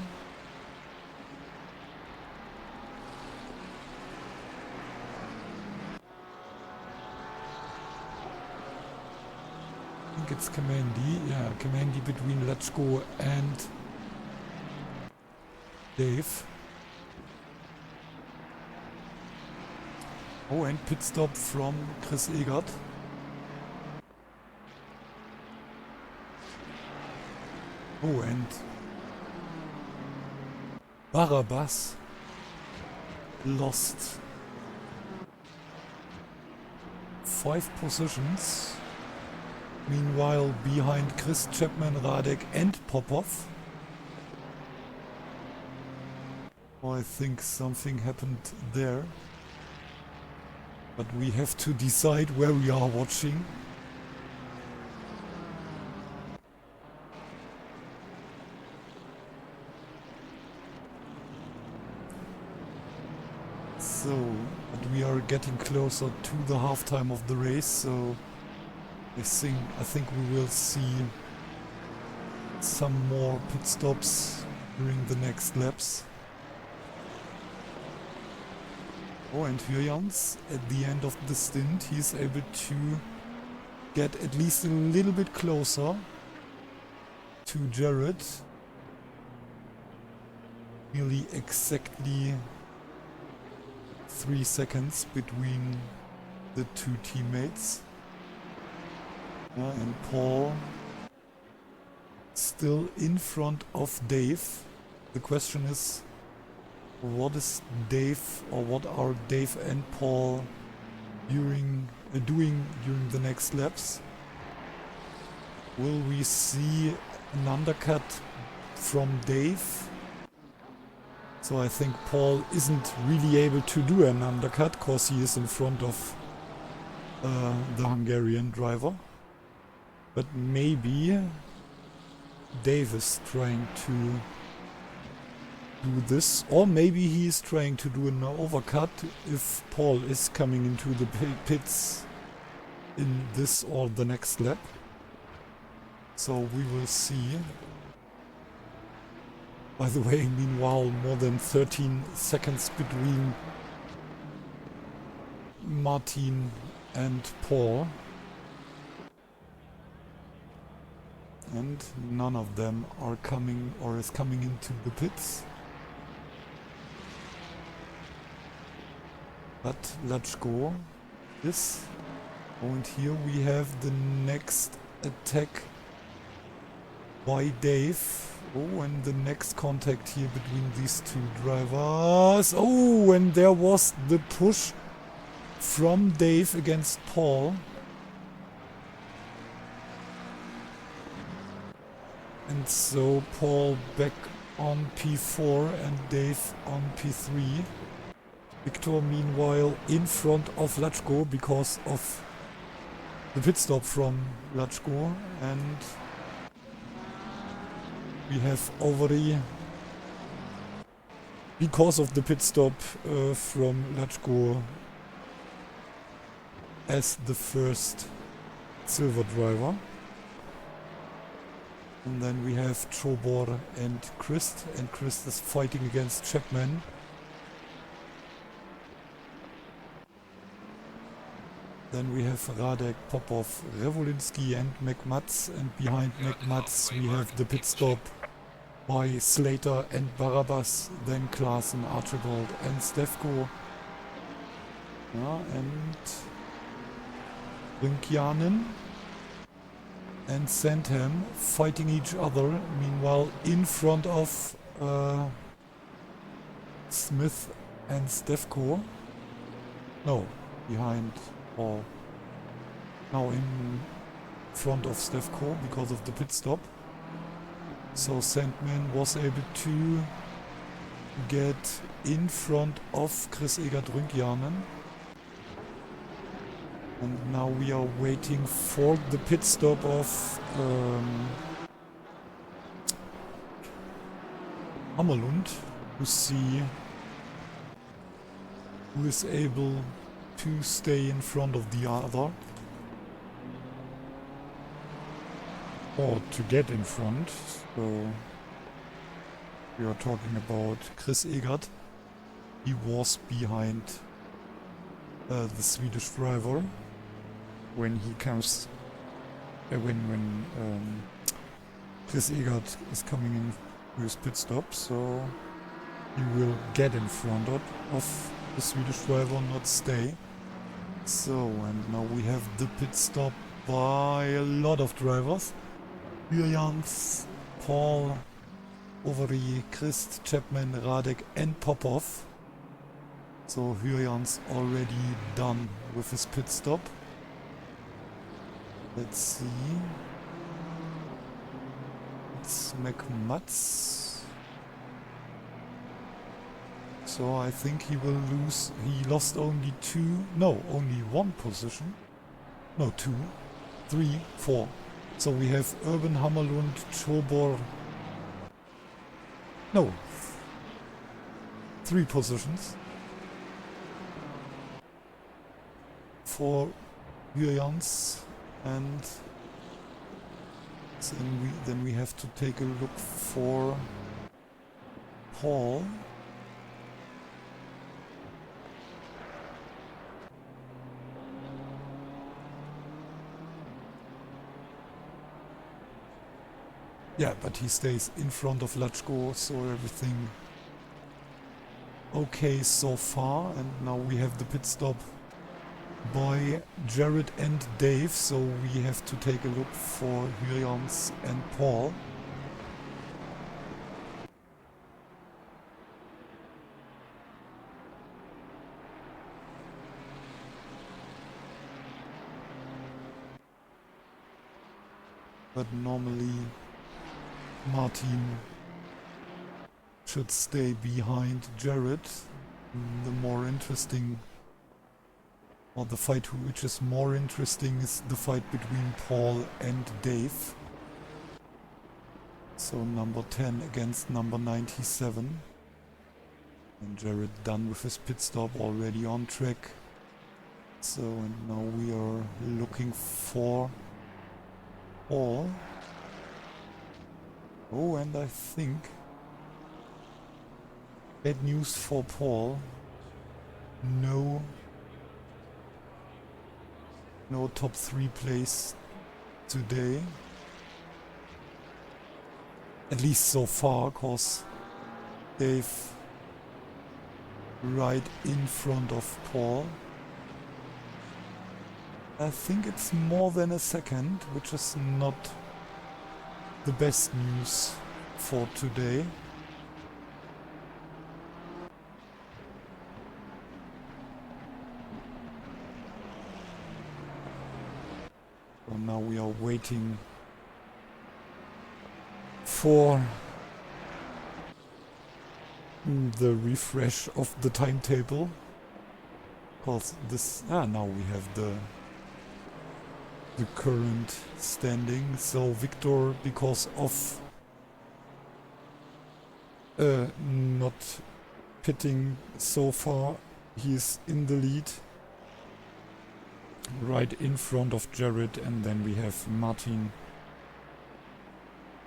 I think it's Kamandi, yeah, Kamandi between Lechko and Dave. Oh, and pit stop from Chris Egert. Oh, and Barabbas lost 5 positions. Meanwhile, behind Chris, Chapman, Radek and Popov. Oh, I think something happened there. But we have to decide where we are watching. So, but we are getting closer to the halftime of the race, so I think we will see some more pit stops during the next laps. Oh, and Hyans, at the end of the stint, he's able to get at least a little bit closer to Jared. Nearly exactly 3 seconds between the two teammates. And Paul still in front of Dave. The question is, what is Dave, or what are Dave and Paul doing during the next laps? Will we see an undercut from Dave? So I think Paul isn't really able to do an undercut because he is in front of the Hungarian driver. But maybe Dave is trying to do this, or maybe he is trying to do an overcut if Paul is coming into the pits in this or the next lap. So we will see. By the way, meanwhile, more than 13 seconds between Martin and Paul. And none of them are coming or is coming into the pits. But let's go. This. And here we have the next attack by Dave. Oh, and the next contact here between these two drivers. Oh, and there was the push from Dave against Paul. And so Paul back on P4 and Dave on P3. Victor meanwhile in front of Lachko because of the pit stop from Lachko, and we have Overy because of the pit stop from Lachko as the first silver driver. And then we have Chobor and Christ is fighting against Chapman. Then we have Radek, Popov, Revolinsky and McMats, and behind McMats we have the pit stop by Slater and Barabbas, then Klaassen, Archibald and Stefko. Yeah, and Rinkianen and Sandham fighting each other, meanwhile in front of Smith and Stefko. No, behind, or now in front of Stefko because of the pit stop. So Sandman was able to get in front of Chris Egert Rinkianen. And now we are waiting for the pit stop of Hammerlund to see who is able to stay in front of the other. Or to get in front. So we are talking about Chris Egert. He was behind the Swedish driver when he comes, when Chris Egert is coming in with pit stop, so he will get in front of the Swedish driver, not stay. So, and now we have the pit stop by a lot of drivers. Hyans, Paul, Overy, Christ, Chapman, Radek and Popov. So Hyans already done with his pit stop. Let's see. It's McMutz. So I think he will lose. He lost only only one position. No, 2, 3, 4. So we have Urban Hammerlund, Chobor. No. 3 positions. For Jurjans, and then we have to take a look for Paul. Yeah, but he stays in front of Latchko, so everything okay so far. And now we have the pit stop by Jared and Dave, so we have to take a look for Jurjans and Paul. But normally Martin should stay behind Jared. The more interesting, or the fight which is more interesting, is the fight between Paul and Dave. So number 10 against number 97. And Jared done with his pit stop, already on track. So and now we are looking for Paul. Oh, and I think bad news for Paul. No top 3 place today. At least so far, cause Dave right in front of Paul. I think it's more than a second, which is not the best news for today. So now we are waiting for the refresh of the timetable. Because this now we have the current standing. So Victor, because of not pitting so far, he's in the lead, right in front of Jared, and then we have Martin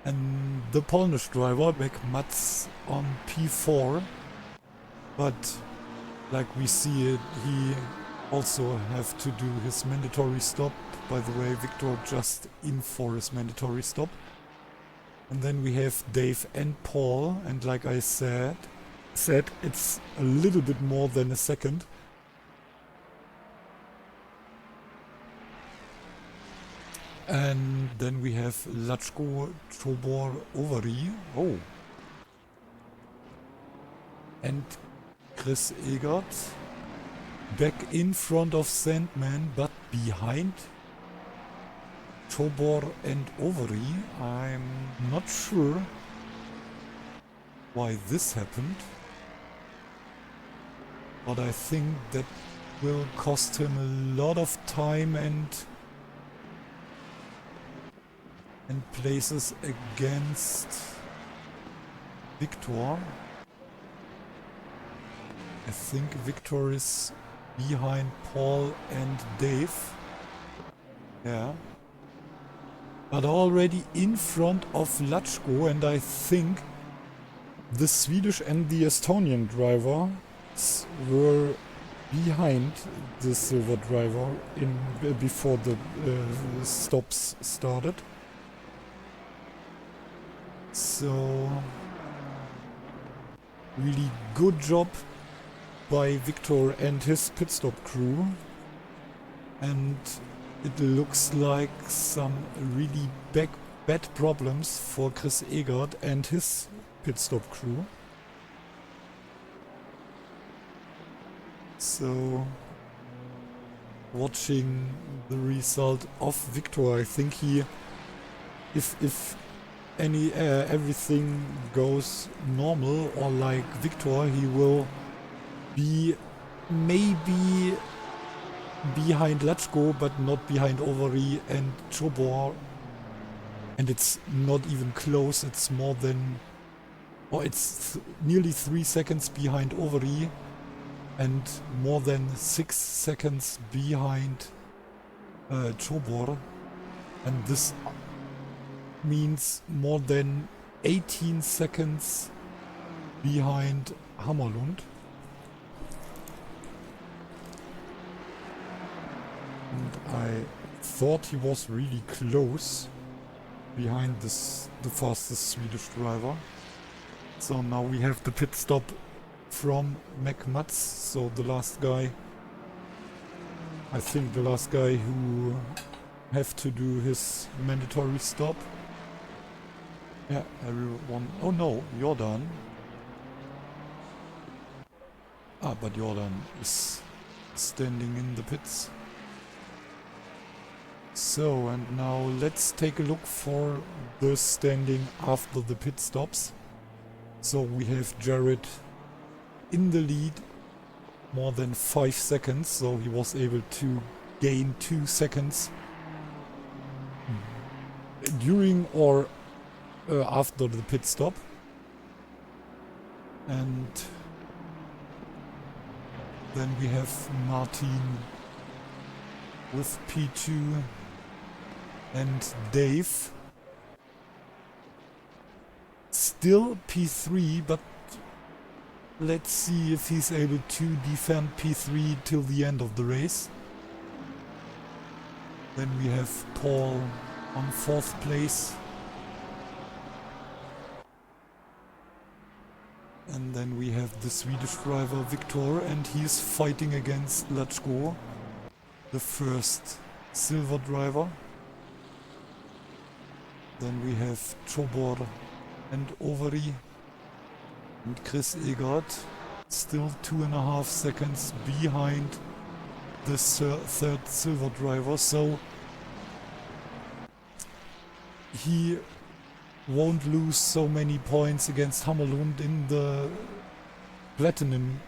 and the Polish driver McMutz on P4. But like we see it, he also have to do his mandatory stop. By the way, Victor just in for his mandatory stop. And then we have Dave and Paul, and like I said it's a little bit more than a second. And then we have Latchko, Chobor, Ovary. Oh. And Chris Egert. Back in front of Sandman, but behind Chobor and Ovary. I'm not sure why this happened, but I think that will cost him a lot of time and places against Victor. I think Victor is behind Paul and Dave. Yeah. But already in front of Latchko, and I think the Swedish and the Estonian driver were behind the silver driver before the stops started. So really good job by Victor and his pit stop crew, and it looks like some really bad problems for Chris Egert and his pit stop crew. So watching the result of Victor. I think he, if everything goes normal or like Victor, he will be maybe behind Let's Go, but not behind Overy and Chobor. And it's not even close. It's more than, or it's nearly 3 seconds behind Overy and more than 6 seconds behind Chobor. And this means more than 18 seconds behind Hammerlund. And I thought he was really close behind the fastest Swedish driver. So now we have the pit stop from McMats, so the last guy, I think the last guy who have to do his mandatory stop. Yeah, everyone. Oh no, Jordan. Ah, but Jordan is standing in the pits. So, and now let's take a look for the standing after the pit stops. So we have Jared in the lead more than 5 seconds, so he was able to gain 2 seconds during or after the pit stop. And then we have Martin with P2 and Dave still P3, but let's see if he's able to defend P3 till the end of the race. Then we have Paul on 4th place. And then we have the Swedish driver Victor, and he's fighting against Lachko, the first silver driver. Then we have Chobor and Overy and Chris Egert, still 2.5 seconds behind the third silver driver, so he won't lose so many points against Hammerlund in the platinum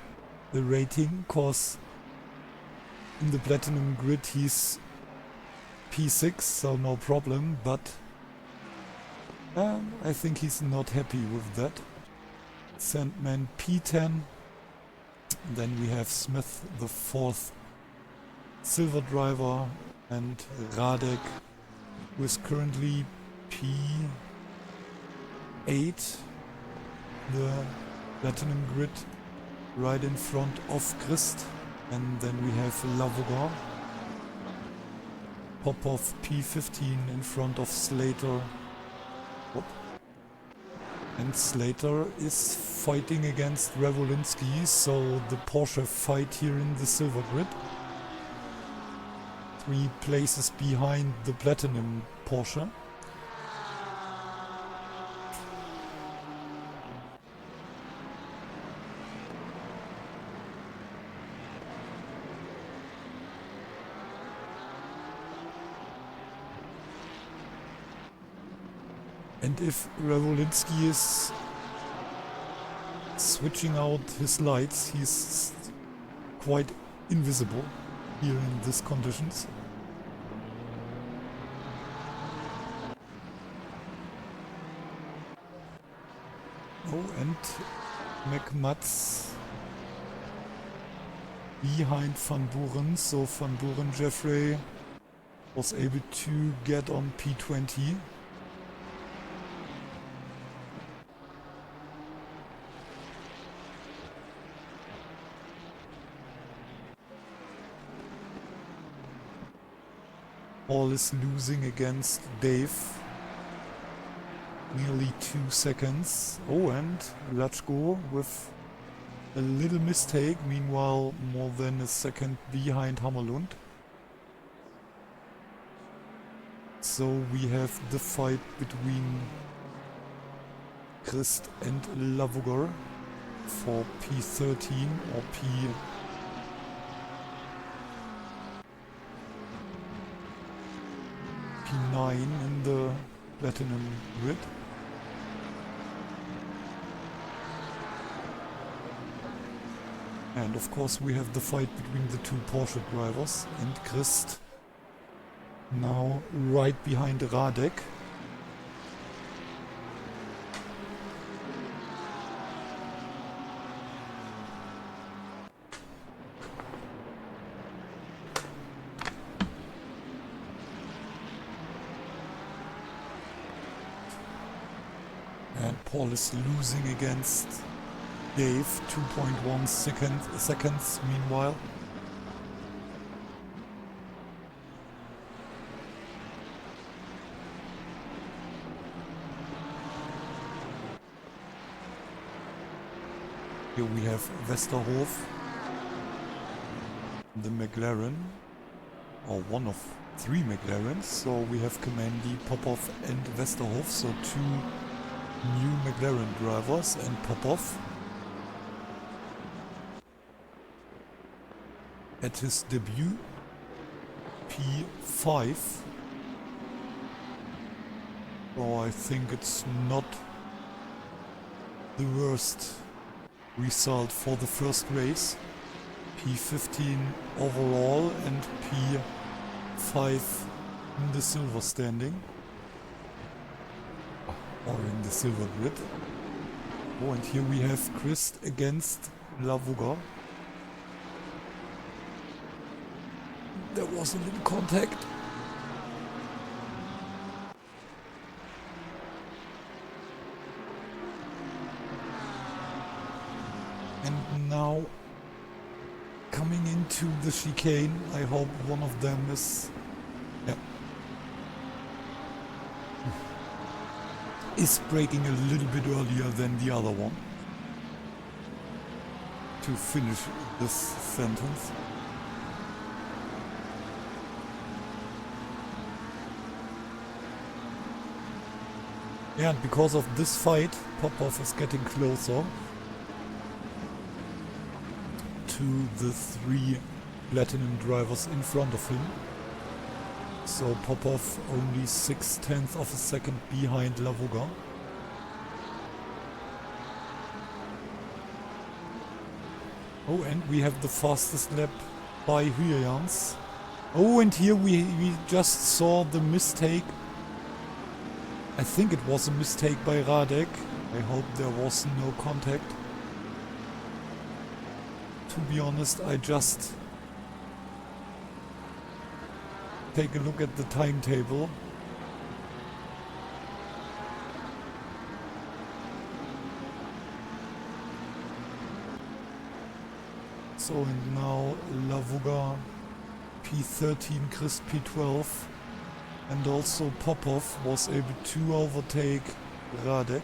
rating, cause in the platinum grid he's P6, so no problem, but I think he's not happy with that. Sandman P10. Then we have Smith, the 4th silver driver, and Radek, who is currently P8, the platinum grid, right in front of Christ. And then we have Lavogan, Popov P15 in front of Slater. And Slater is fighting against Revolinski, so the Porsche fight here in the silver grid. 3 places behind the platinum Porsche. And if Revolinski is switching out his lights, he's quite invisible here in these conditions. Oh, and McMats behind Van Buren, so Van Buren Jeffrey was able to get on P20. Paul is losing against Dave. Nearly 2 seconds. Oh, and Lachko with a little mistake. Meanwhile, more than a second behind Hammerlund. So we have the fight between Christ and Lavogar for P13 or P9 in the Platinum grid. And of course we have the fight between the two Porsche drivers, and Christ now right behind Radek. And Paul is losing against Dave, 2.1 seconds meanwhile. Here we have Westerhof, the McLaren, or one of 3 McLarens. So we have Kamandi, Popov and Westerhof, so 2 new McLaren drivers, and Popov at his debut, P5. So I think it's not the worst result for the first race. P15 overall and P5 in the silver standing. Or in the silver grid. Oh, and here we have Christ against Lavuga. There was a little contact. And now coming into the chicane, I hope one of them is braking a little bit earlier than the other one to finish this sentence. Yeah, and because of this fight, Popov is getting closer to the 3 Platinum drivers in front of him. So Popov only 0.6 of a second behind Lavuga. Oh, and we have the fastest lap by Huyans. Oh, and here we just saw the mistake. I think it was a mistake by Radek. I hope there was no contact. To be honest, I just take a look at the timetable. So, and now Lavuga P13, Chris P12, and also Popov was able to overtake Radek.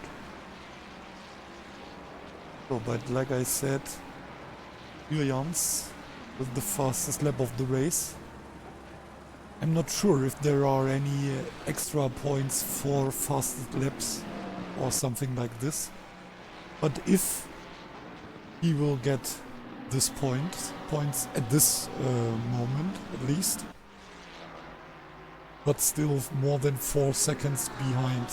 So, but like I said, Jans with the fastest lap of the race. I'm not sure if there are any extra points for fastest laps or something like this. But if he will get this points at this moment at least, but still more than 4 seconds behind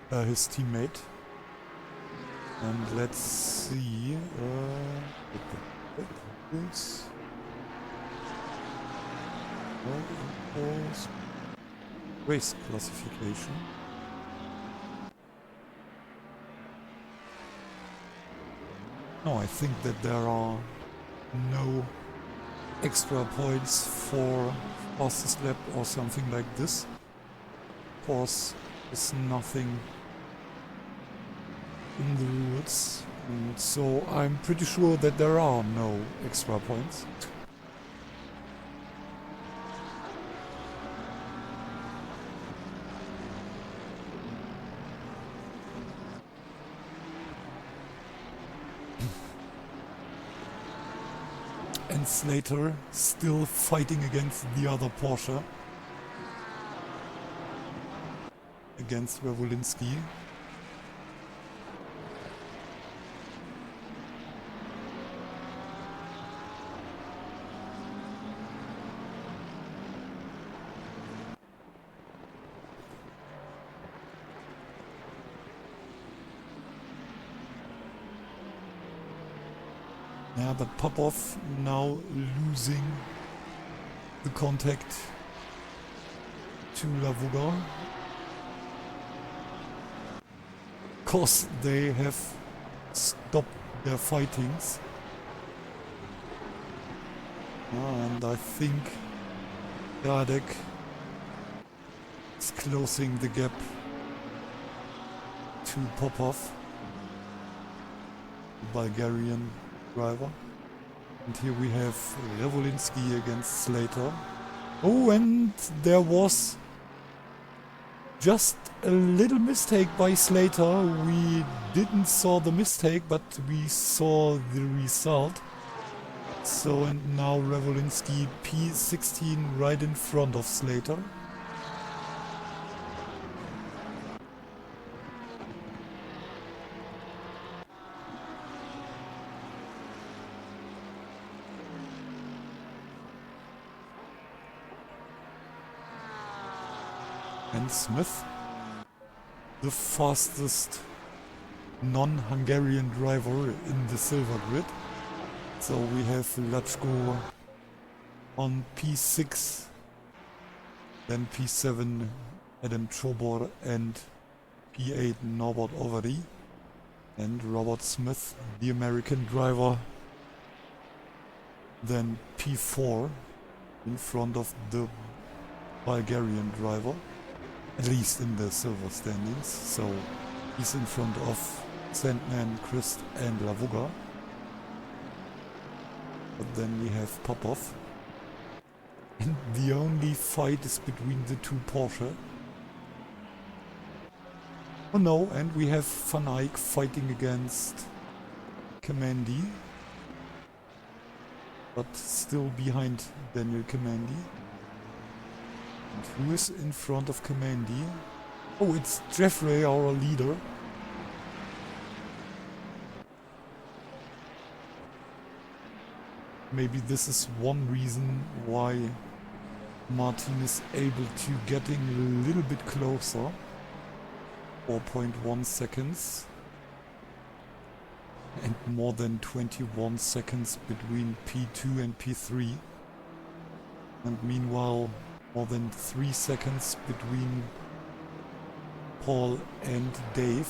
his teammate. And let's see. Race classification. No, I think that there are no extra points for fastest lap or something like this. Of course, there's nothing in the rules, and so I'm pretty sure that there are no extra points. And Slater still fighting against the other Porsche, against Revolinski. Yeah, but Popov now losing the contact to Lavuga. Cause they have stopped their fightings. And I think Radek is closing the gap to Popov, the Bulgarian driver. And here we have Revolinski against Slater. Oh, and there was just a little mistake by Slater. We didn't saw the mistake, but we saw the result. So, and now Revolinski P16 right in front of Slater. And Smith, the fastest non-Hungarian driver in the silver grid. So we have Lachko on P6, then P7 Adam Chobor and P8 Norbert Overy, and Robert Smith, the American driver, then P4 in front of the Bulgarian driver, at least in the silver standings. So he's in front of Sandman, Christ and Lavuga. But then we have Popov. And the only fight is between the two Porsche. Oh no, and we have Van Eyck fighting against Kamandi. But still behind Daniel Kamandi. And who is in front of Kamandi? Oh, it's Jeffrey, our leader. Maybe this is one reason why Martin is able to getting a little bit closer. 4.1 seconds. And more than 21 seconds between P2 and P3. And meanwhile, more than 3 seconds between Paul and Dave.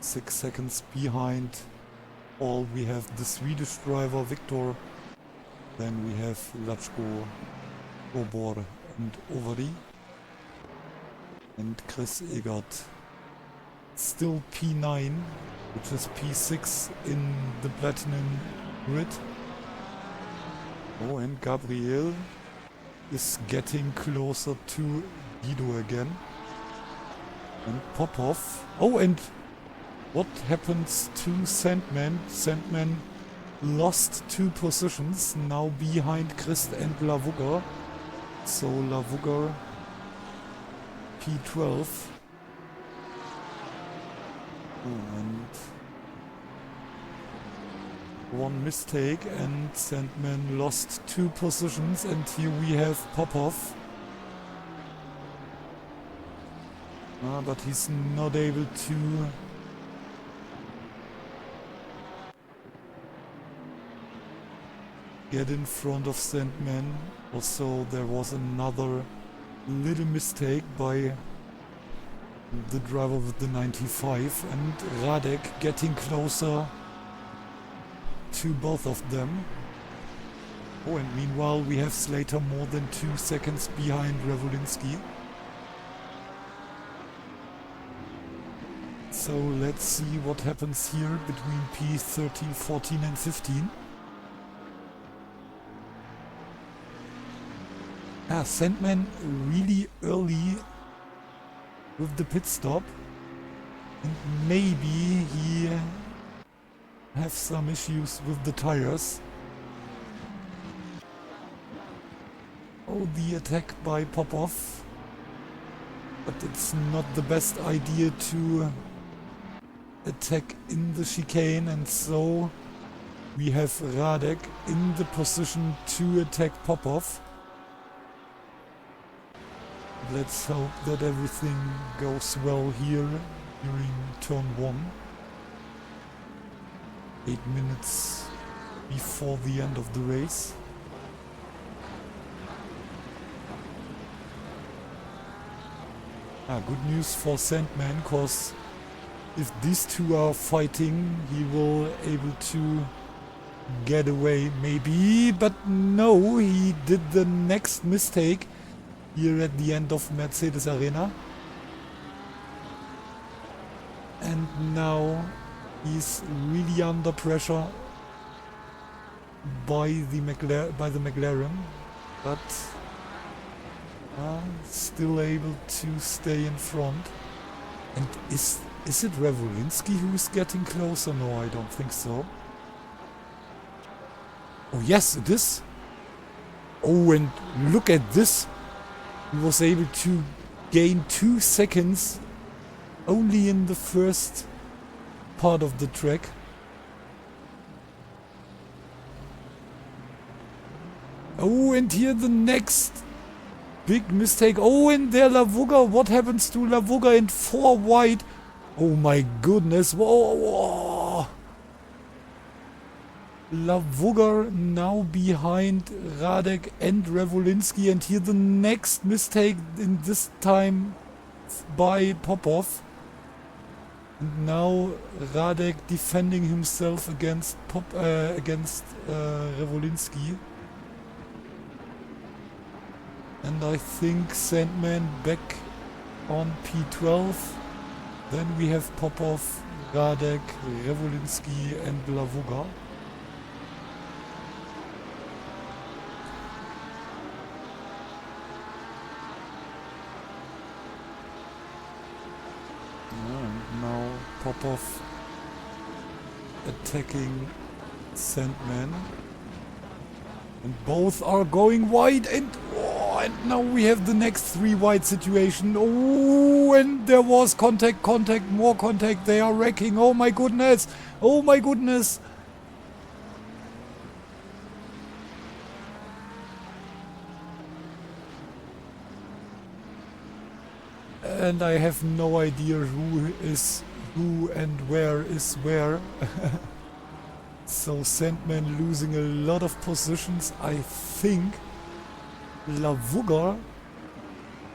6 seconds behind Paul we have the Swedish driver Victor. Then we have Lachko, Obor and Overy. And Chris Egert. Still P9, which is P6 in the platinum grid. Oh, and Gabriel is getting closer to Guido again. And Popov. Oh, and what happens to Sandman? Sandman lost 2 positions, now behind Christ and Lavuga. So Lavuga P12. Oh, and one mistake and Sandman lost 2 positions, and here we have Popov. But he's not able to get in front of Sandman. Also there was another little mistake by the driver with the 95, and Radek getting closer to both of them. Oh, and meanwhile we have Slater more than 2 seconds behind Revolinski. So let's see what happens here between P13, 14 and 15. Sandman really early with the pit stop. And maybe he has some issues with the tires. Oh, the attack by Popov. But it's not the best idea to attack in the chicane, and so we have Radek in the position to attack Popov. Let's hope that everything goes well here during turn 1. 8 minutes before the end of the race. Good news for Sandman, cause if these two are fighting, he will able to get away maybe, but no, he did the next mistake here at the end of Mercedes Arena. And now he's really under pressure by the McLaren, but still able to stay in front. And is it Revolinski who's getting closer? No, I don't think so. Oh yes, it is. Oh, and look at this. He was able to gain 2 seconds only in the first part of the track. Oh, and here the next big mistake. Oh, and there Lavuga. What happens to Lavuga in 4 wide? Oh my goodness. Whoa, whoa. Lavuga now behind Radek and Revolinski. And here the next mistake, in this time by Popov. And now Radek defending himself against Revolinski. And I think Sandman back on P12. Then we have Popov, Radek, Revolinski and Lavuga. And now Popov attacking Sandman. And both are going wide, and now we have the next 3 wide situation. Oh, and there was contact, more contact. They are wrecking. Oh my goodness. Oh my goodness. And I have no idea who is who and where is where. So Sandman losing a lot of positions. I think Lavuga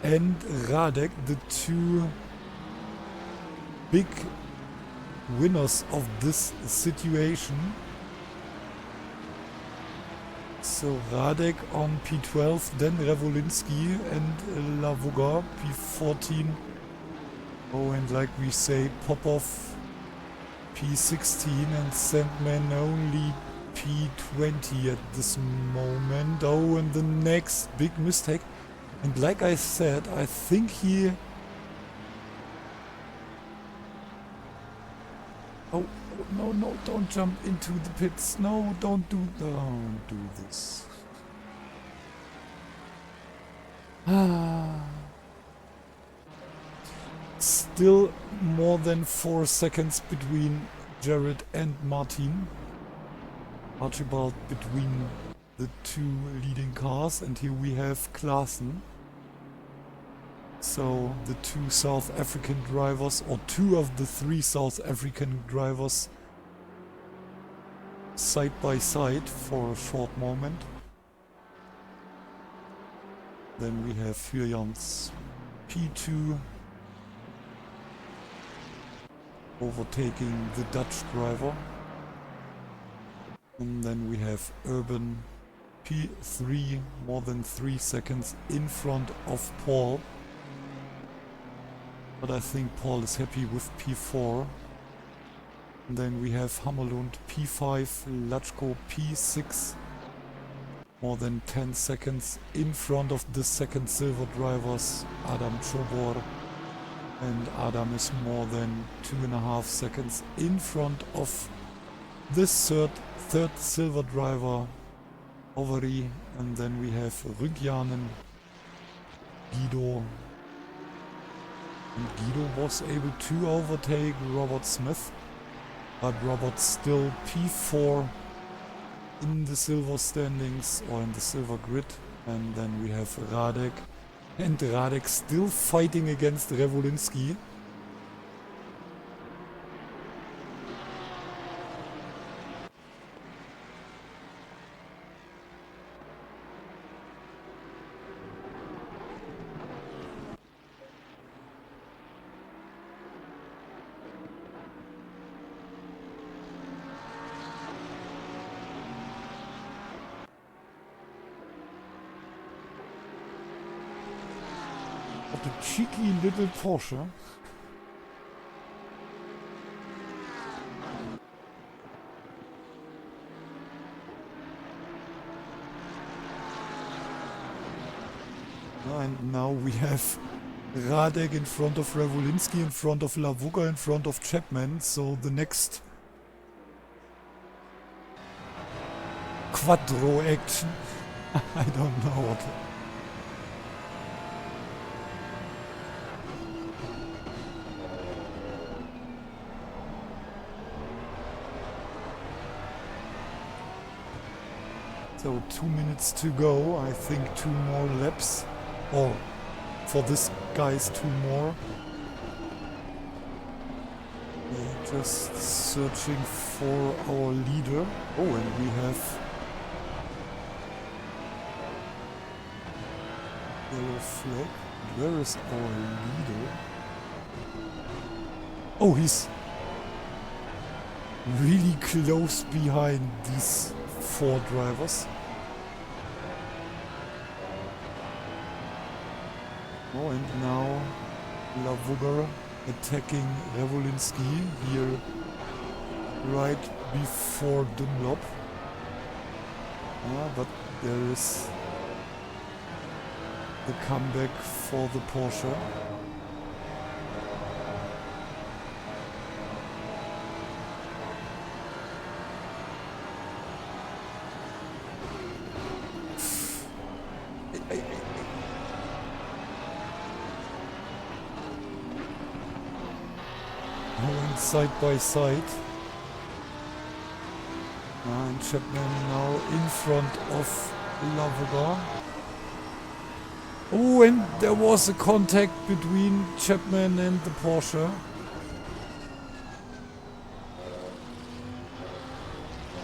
and Radek, the 2 big winners of this situation. So Radek on P12, then Revolinski and Lavuga P14. Oh, and like we say, Popov P16 and Sandman only P20 at this moment. Oh, and the next big mistake. And like I said, I think he... Oh, no, no, don't jump into the pits. No, don't do this. Still more than 4 seconds between Jared and Martin. Archibald between the 2 leading cars, and here we have Klaassen. So the 2 South African drivers, or 2 of the 3 South African drivers, side by side for a short moment. Then we have Furjans P2 overtaking the Dutch driver. And then we have Urban P3, more than 3 seconds in front of Paul. But I think Paul is happy with P4. And then we have Hammerlund P5, Latchko P6. More than 10 seconds in front of the second silver drivers, Adam Chobor. And Adam is more than 2.5 seconds in front of this third silver driver, Ovary. And then we have Rygjanen, Guido. And Guido was able to overtake Robert Smith, but Robert still P4 in the silver standings, or in the silver grid. And then we have Radek. And Radek still fighting against Revolinski. the cheeky little Porsche. And now we have Radek in front of Revolinski, in front of Lavuga, in front of Chapman. So the next quadro action. I don't know what. So 2 minutes to go. I think 2 more laps. Or for this guys 2 more. We're just searching for our leader. Oh, and we have yellow flag. Where is our leader? Oh, he's really close behind these 4 drivers. Oh, and now Lavuga attacking Revolinski here right before Dunlop. But there is the comeback for the Porsche. Going side by side. And Chapman now in front of Lavuga. Oh, and there was a contact between Chapman and the Porsche.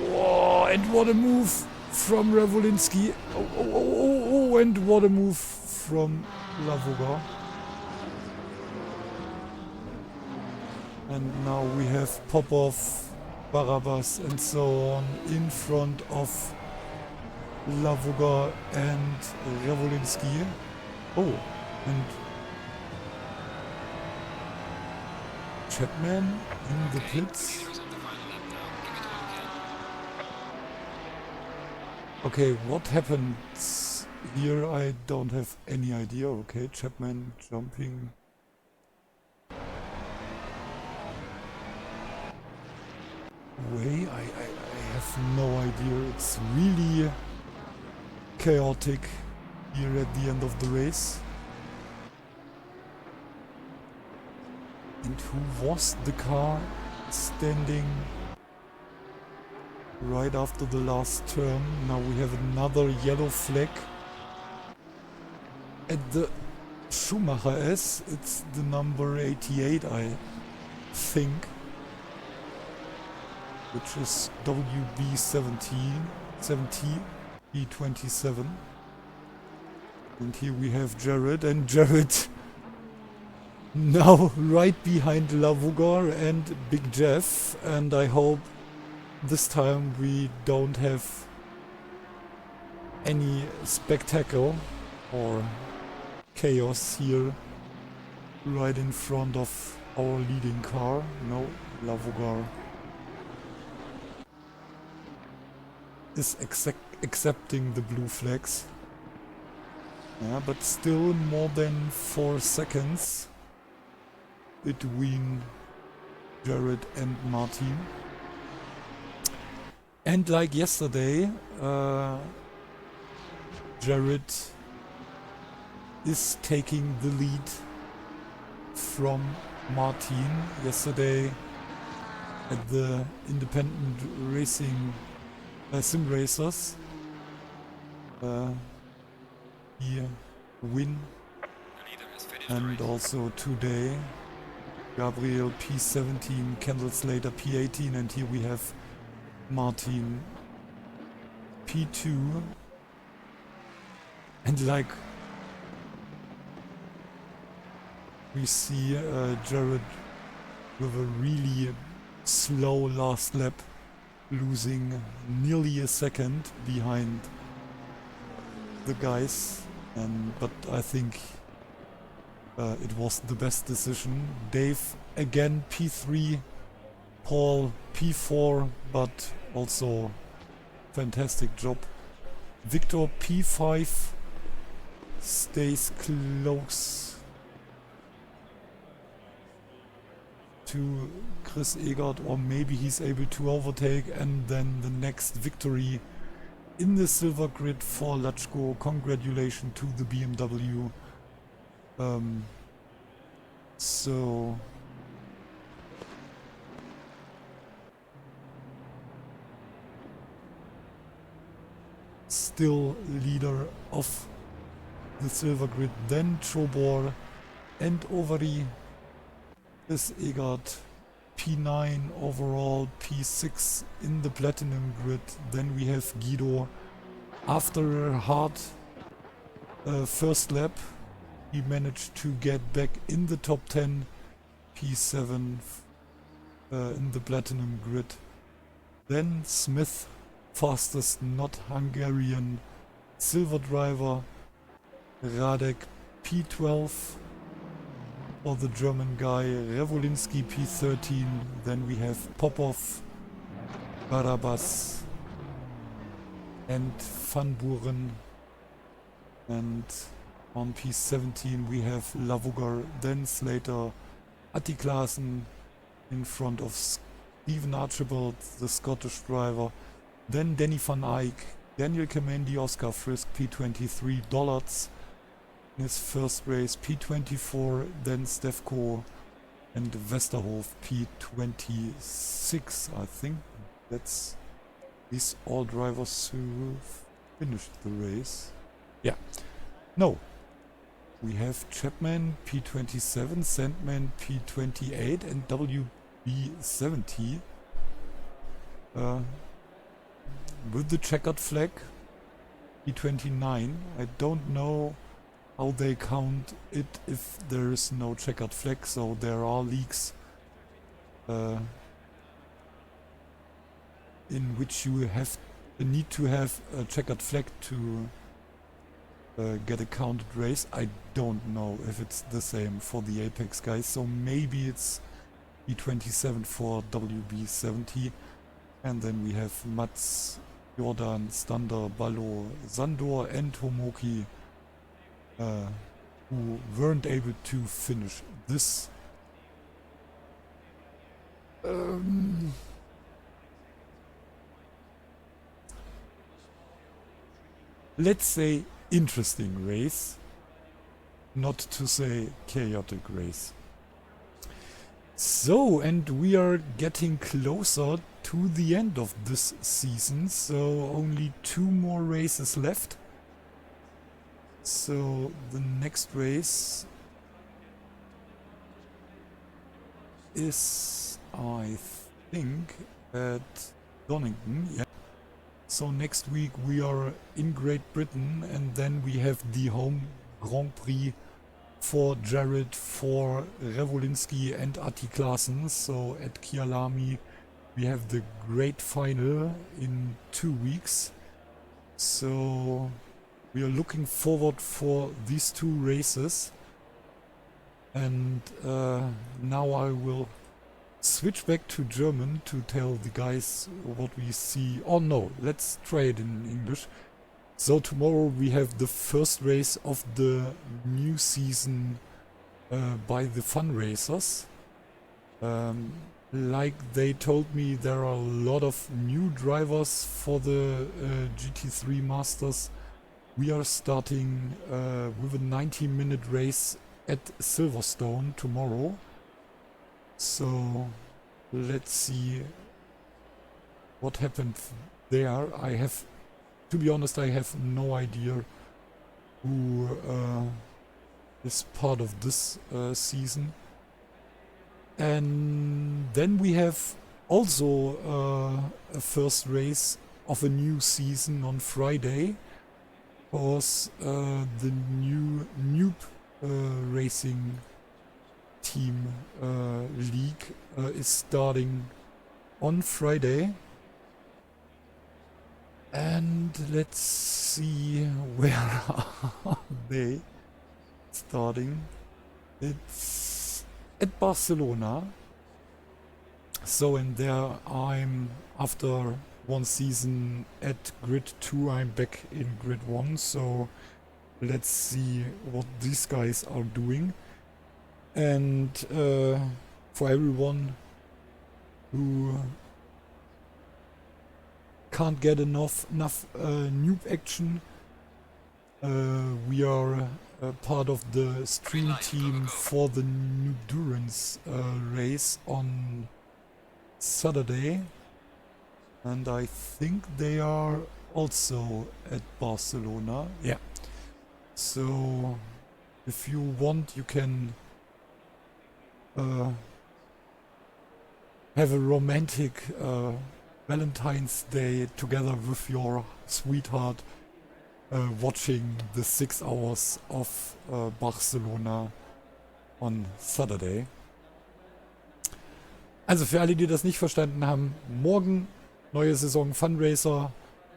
Oh, and what a move from Revolinski. Oh, and what a move from Lavuga. And now we have Popov, Barabbas and so on in front of Lavuga and Revolinski. Oh, and Chapman in the pits. Okay, what happened here? I don't have any idea. Okay, Chapman jumping. Way, I have no idea. It's really chaotic here at the end of the race. And who was the car standing right after the last turn? Now we have another yellow flag at the Schumacher S. It's the number 88, I think, which is WB17, E27. And here we have Jared, and Jared now right behind Lavuga and Big Jeff, and I hope this time we don't have any spectacle or chaos here right in front of our leading car. No, Lavuga is accepting the blue flags. Yeah, but still more than 4 seconds between Jared and Martin. And like yesterday, Jared is taking the lead from Martin. Yesterday at the independent racing sim racers, he win, and also today Gabriel P17, Kendall Slater P18, and here we have Martin P2. And like we see Jared with a really slow last lap, losing nearly a second behind the guys, but I think it was the best decision. Dave again P3, Paul P4, but also fantastic job. Victor P5 stays close to Chris Egert, or maybe he's able to overtake, and then the next victory in the silver grid for Latchko. Congratulations to the BMW. So still leader of the silver grid, then Trobor and Ovary. Chris Egert P9 overall, P6 in the platinum grid. Then we have Guido. After a hard first lap, he managed to get back in the top 10, P7 in the platinum grid. Then Smith, fastest not Hungarian silver driver. Radek P12 for the German guy. Revolinski P13. Then we have Popov, Barabas and Van Buren. And on P17 we have Lavugar, then Slater, Atti Klaassen in front of Stephen Archibald, the Scottish driver. Then Danny van Eyck, Daniel Kamendi, Oscar Frisk, P23, Dollards in his first race, P24, then Stefko and Westerhof, P26. I think that's these all drivers who finished the race. Yeah. No. We have Chapman P27, Sandman P28 and WB70 with the checkered flag P29. I don't know how they count it if there is no checkered flag, so there are leagues in which you need to have a checkered flag to get a counted race. I don't know if it's the same for the Apex guys, so maybe it's E27 for WB70. And then we have Mats, Jordan, Stander, Ballo, Sandor and Homoki who weren't able to finish this. Let's say interesting race, not to say chaotic race. So, and we are getting closer to the end of this season, so only 2 more races left. So the next race is, I think, at Donington. Yeah. So next week we are in Great Britain, and then we have the home Grand Prix for Jared, for Revolinski and Atti Klaassen. So at Kyalami we have the great final in 2 weeks. So we are looking forward for these 2 races. And now I will switch back to German to tell the guys what we see. Oh no, let's try it in English. So tomorrow we have the first race of the new season by the fun racers. Like they told me, there are a lot of new drivers for the GT3 Masters. We are starting with a 90-minute race at Silverstone tomorrow. So let's see what happened there. To be honest, I have no idea who is part of this season. And then we have also a first race of a new season on Friday. Because the new Noob racing team league is starting on Friday. And let's see, where are they starting? It's at Barcelona. So in there I'm, after one season at Grid 2, I'm back in Grid 1. So let's see what these guys are doing. And for everyone who can't get enough noob action, we are part of the stream team for the Nürburgring race on Saturday, and I think they are also at Barcelona. Yeah. So if you want, you can have a romantic Valentine's Day together with your sweetheart, watching the 6 hours of Barcelona on Saturday. Also für alle, die das nicht verstanden haben, morgen neue Saison Funracer,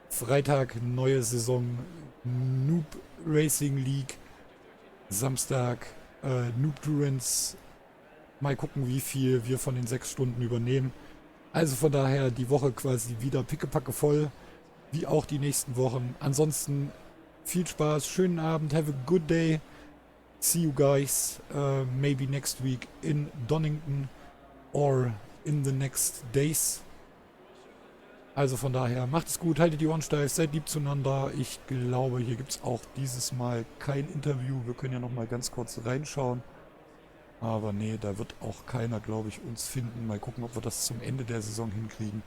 Freitag neue Saison Noob Racing League, Samstag Nürburgring. Mal gucken, wie viel wir von den 6 Stunden übernehmen. Also von daher die Woche quasi wieder pickepacke voll, wie auch die nächsten Wochen. Ansonsten viel Spaß, schönen Abend, have a good day. See you guys maybe next week in Donington or in the next days. Also von daher, macht es gut, haltet die Ohren steif, seid lieb zueinander. Ich glaube, hier gibt es auch dieses Mal kein Interview. Wir können ja nochmal ganz kurz reinschauen. Aber nee, da wird auch keiner, glaube ich, uns finden. Mal gucken, ob wir das zum Ende der Saison hinkriegen.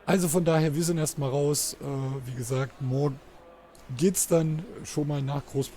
Also von daher, wir sind erstmal raus. Wie gesagt, morgen geht's dann schon mal nach Crossplay